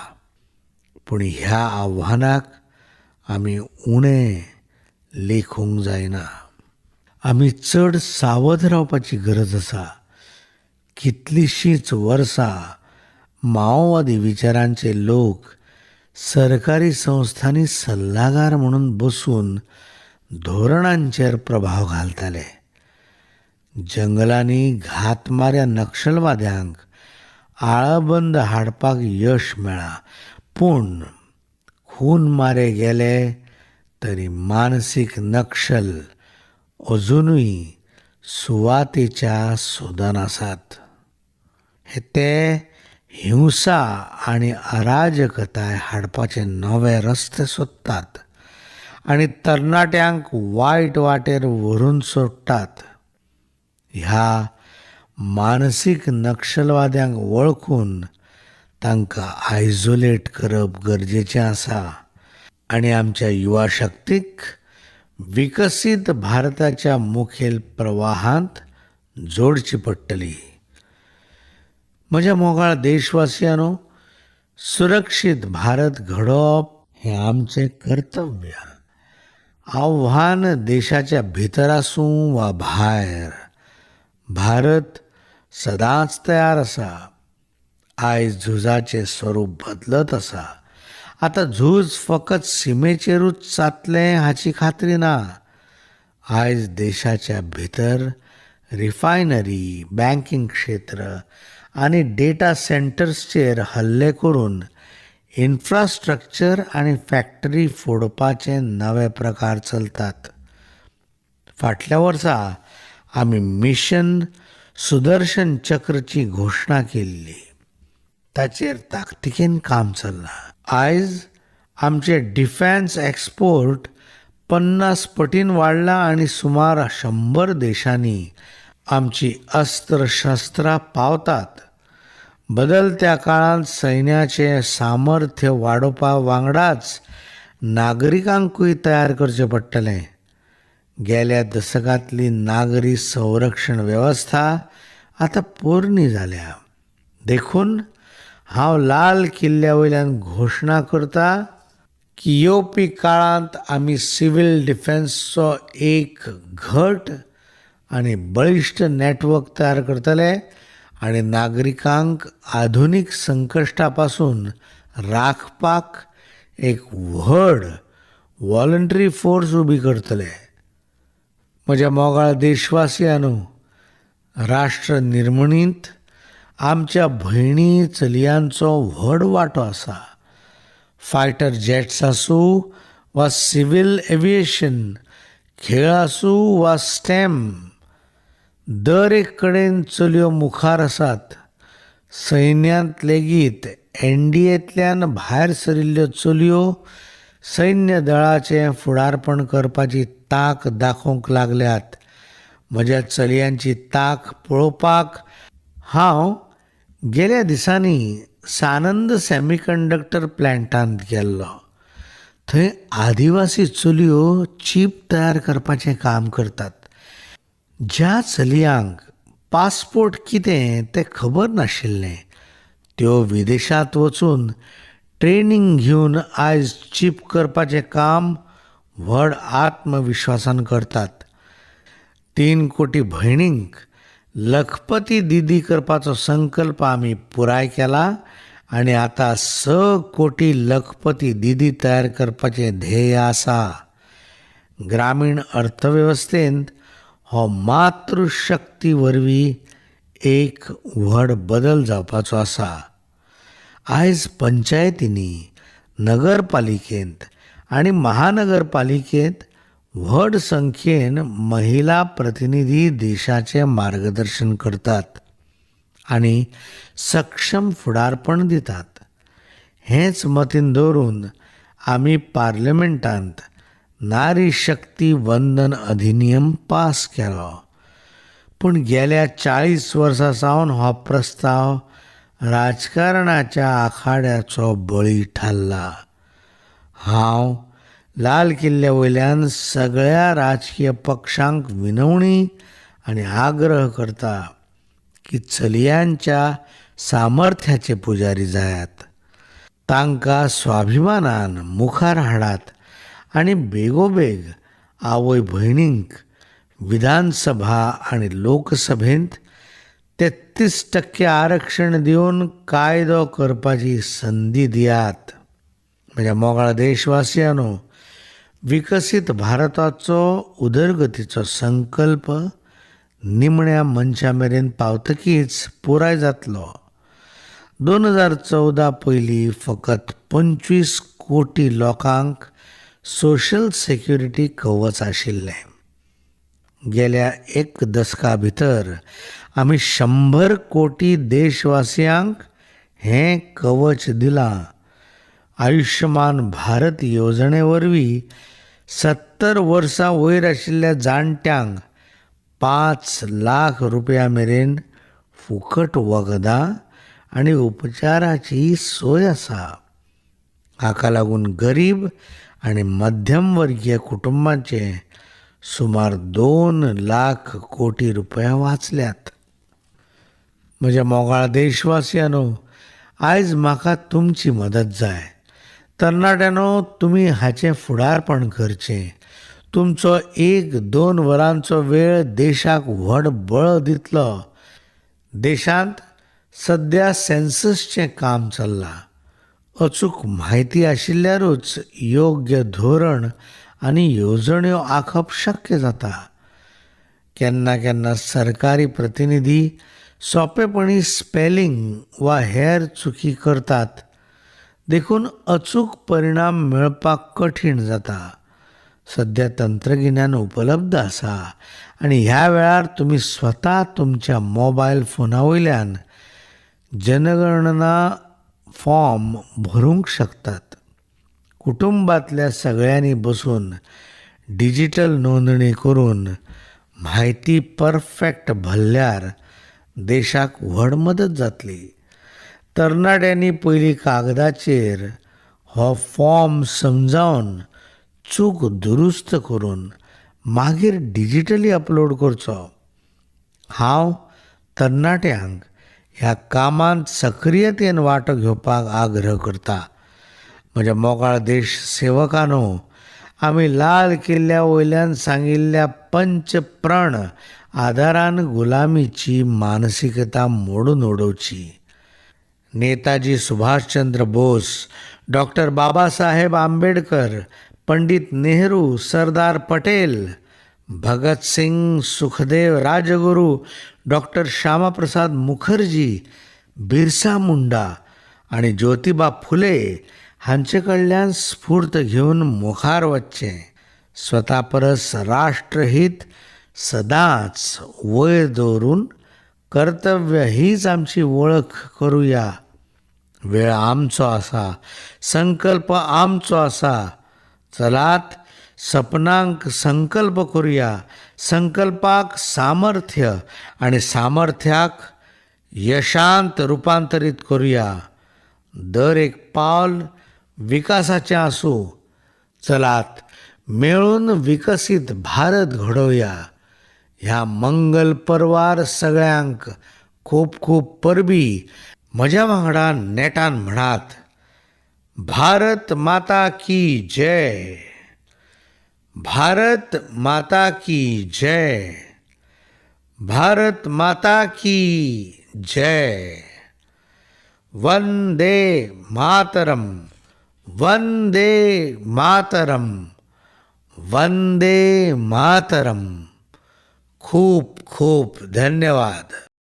पूण ह्या आव्हानाक आमी उणें लेखूंक जायना. आमी चड सावध रावपाची गरज आसा. कितलींशींच वर्सां माओवादी विचारांचे लोक सरकारी संस्थांनी सल्लागार म्हणून बसून धोरणांचेर प्रभाव घालताले. जंगलांनी घातमाऱ्या नक्षलवाद्यांक आळाबंद हाडपाक यश मेळ्ळां. पूण खून मारे गेले तरी मानसीक नक्षल अजुनूय सुवातेच्या सोदान आसात. ते हिंसा आनी अराजकताय हाडपाचे नवे रस्ते सोदतात आनी तरणाट्यांक वायट वाटेर व्हरून सोडटात. ह्या मानसीक नक्षलवाद्यांक वळखून तांकां आयसोलेट करप गरजेचें आसा आनी आमच्या युवा शक्तीक विकसीत भारताच्या मुखेल प्रवाहांत जोडची पडटली. म्हज्या मोगाळ देशवासियांनो, सुरक्षीत भारत घडोवप हें आमचें कर्तव्य. आव्हान देशाच्या भितर आसूं वा भायर, भारत सदांच तयार आसा. आयज झुजाचें स्वरूप बदलत आसा. आतां झूज फकत सीमेचेरूच जातलें हाची खात्री ना. आयज देशाच्या भितर रिफायनरी, बँकिंग क्षेत्र आनी डेटा सेंटर्सचेर हल्ले करून इन्फ्रास्ट्रक्चर आनी फॅक्टरी फोडपाचे नवे प्रकार चलतात. फाटल्या वर्सा आमी मिशन सुदर्शन चक्रची घोशणा केल्ली. ताचेर ताकतिकेन काम चल्लां. आयज आमचे डिफेन्स एक्सपोर्ट 50 पटीन वाडला आनी सुमार 100 देशांनी आमची अस्त्र शस्त्रां पावतात. बदलत्या काळांत सैन्याचें सामर्थ्य वाडोवपा वांगडाच नागरिकांकूय तयार करचें पडटलें. गेल्या दशकांतली नागरी संरक्षण वेवस्था आतां पोरणी जाल्या. देखून हांव लाल किल्ल्या वयल्यान घोशणा करता की येवपी काळांत आमी सिव्हील डिफेन्सचो एक घट आनी बळिश्ट नेटवर्क तयार करतले आनी नागरिकांक आधुनीक संकश्टा पासून राखपाक एक व्हड व्हॉलंटरी फोर्स उबी करतले. म्हज्या मोगाळ देशवासियांनो, राष्ट्र निर्मणींत आमच्या भयणी चलयांचो व्हड वांटो आसा. फायटर जेट्स आसूं वा सिव्हील एविएशन, खेळ आसूं वा स्टेम, दर एक कडेन चलयो मुखार आसात. सैन्यांत लेगीत NDAंतल्यान भायर सरिल्ल्यो चलयो सैन्य दळाचें फुडारपण करपाची तांक दाखोवंक लागल्यात. म्हज्या चलयांची ताक पळोवपाक हांव गेल्या दिसांनी सानंद सॅमिकंडक्टर प्लॅन्टांत गेल्लो. थंय आदिवासी चलयो चीप तयार करपाचें काम करतात. ज्या चलयांक पासपोर्ट कितें तें खबर नाशिल्लें, त्यो विदेशांत वचून ट्रेनिंग घेवन आयज चीप करपाचें काम व्हड आत्मविश्वासान करतात. 3 कोटी भयणींक लखपती दिदी करपाचो संकल्प आमी पुराय केला आनी आतां 6 कोटी लखपती दिदी तयार करपाचें ध्येय आसा. ग्रामीण अर्थवेवस्थेंत हो मातृशक्ती वरवीं एक व्हड बदल जावपाचो आसा. आयज पंचायतींनी, नगरपालिकेंत आनी महानगरपालिकेंत व्हड संख्येन महिला प्रतिनिधी देशाचें मार्गदर्शन करतात आनी सक्षम फुडारपण दितात. हेंच मतीन दवरून आमी पार्लमेंटांत नारी शक्ती वंदन अधिनियम पास केलो. पूण गेल्या 40 वर्सां सावन हो प्रस्ताव राजकारणाच्या आखाड्याचो बळी थारला. हांव लाल किल्ल्या वयल्यान सगळ्या राजकीय पक्षांक विनवणी आनी आग्रह करता की चलयांच्या सामर्थ्याचे पुजारी जायात. तांकां स्वाभिमानान मुखार हाडात आनी बेगोबेग आवय भयणींक विधानसभा आनी लोकसभेंत 33% आरक्षण दिवन कायदो करपाची संदी दियात. म्हज्या मोगाळ देशवासियांनो, विकसीत भारताचो उदरगतीचो संकल्प निमण्या मनशा मेरेन पावतकीच पुराय जातलो. 2014 पयलीं फकत 25 कोटी लोकांक सोशल सेक्युरिटी कवच आशिल्लें. गेल्या 1 दशका भितर आमी 100 कोटी देशवासियांक हें कवच दिलां. आयुश्यमान भारत येवजणे वरवीं 70 वर्सां वयर आशिल्ल्या जाणट्यांक 5 लाख रुपया मेरेन फुकट वखदां आनी उपचाराची सोय आसा. हाका लागून गरीब आनी मध्यमवर्गीय कुटुंबांचे सुमार 2 लाख कोटी रुपया वाचल्यात. म्हज्या मोगाळ देशवासियांनो, आयज म्हाका तुमची मदत जाय. तरणाट्यांनो, तुमी हाचें फुडारपण करचें. तुमचो 1-2 वरांचो वेळ देशाक व्हड बळ दितलो. देशांत सध्या सेन्ससचें काम चल्लां. अचूक म्हायती आशिल्ल्यारूच योग्य धोरण आनी येवजण्यो आंखप शक्य जाता. केन्ना केन्ना सरकारी प्रतिनिधी सोंपेपणी स्पेलिंग वा हेर चुकी करतात, देखून अचूक परिणाम मेळपाक कठीण जाता. सध्या तंत्रगिन्यान उपलब्ध आसा आनी ह्या वेळार तुमी स्वता तुमच्या मोबायल फोना वयल्यान जनगणना फॉर्म भरूंक शकतात. कुटुंबांतल्या सगळ्यांनी बसून डिजिटल नोंदणी करून म्हायती परफेक्ट भरल्यार देशाक व्हड मदत जातली. तरणाट्यांनी पयलीं कागदाचेर हो फॉर्म समजावन चूक दुरुस्त करून मागीर डिजिटली अपलोड करचो. हांव तरणाट्यांक ह्या कामांत सक्रियतेन वांटो घेवपाक आग्रह करता. म्हज्या मोगाळ देश सेवकांनो, आमी लाल किल्ल्या वयल्यान सांगिल्ल्या पंचप्रण आदारान गुलामीची मानसिकता मोडून उडोवची. नेताजी सुभाषचंद्र बोस, डॉक्टर बाबासाहेब आंबेडकर, पंडित नेहरू, सरदार पटेल, भगत सिंग, सुखदेव राजगुरू, डॉक्टर श्यामाप्रसाद मुखर्जी, बिरसा मुंडा आनी ज्योतिबा फुले हांचे कडल्यान स्फूर्त घेवन मुखार वचचें. स्वता परस राष्ट्रहीत सदांच वयर दवरून कर्तव्य हीच आमची वळख करुया. वेळ आमचो आसा, संकल्प आमचो आसा. चलात, सपनांक संकल्प करुया. संकल्पाक सामर्थ्य आणि सामर्थ्याक यशांत रूपांतरीत करूया. दर एक पावल विकासाचें आसूं. चलात मेळून विकसीत भारत घडोवया. ह्या मंगल पर्वार सगळ्यांक खूब खूब परबी. म्हज्या वांगडा नेटान म्हणात, भारत माता की जय. भारत माता की जय. भारत माता की जय. वंदे मातरम. वंदे मातरम. वंदे मातरम. खूप खूप धन्यवाद.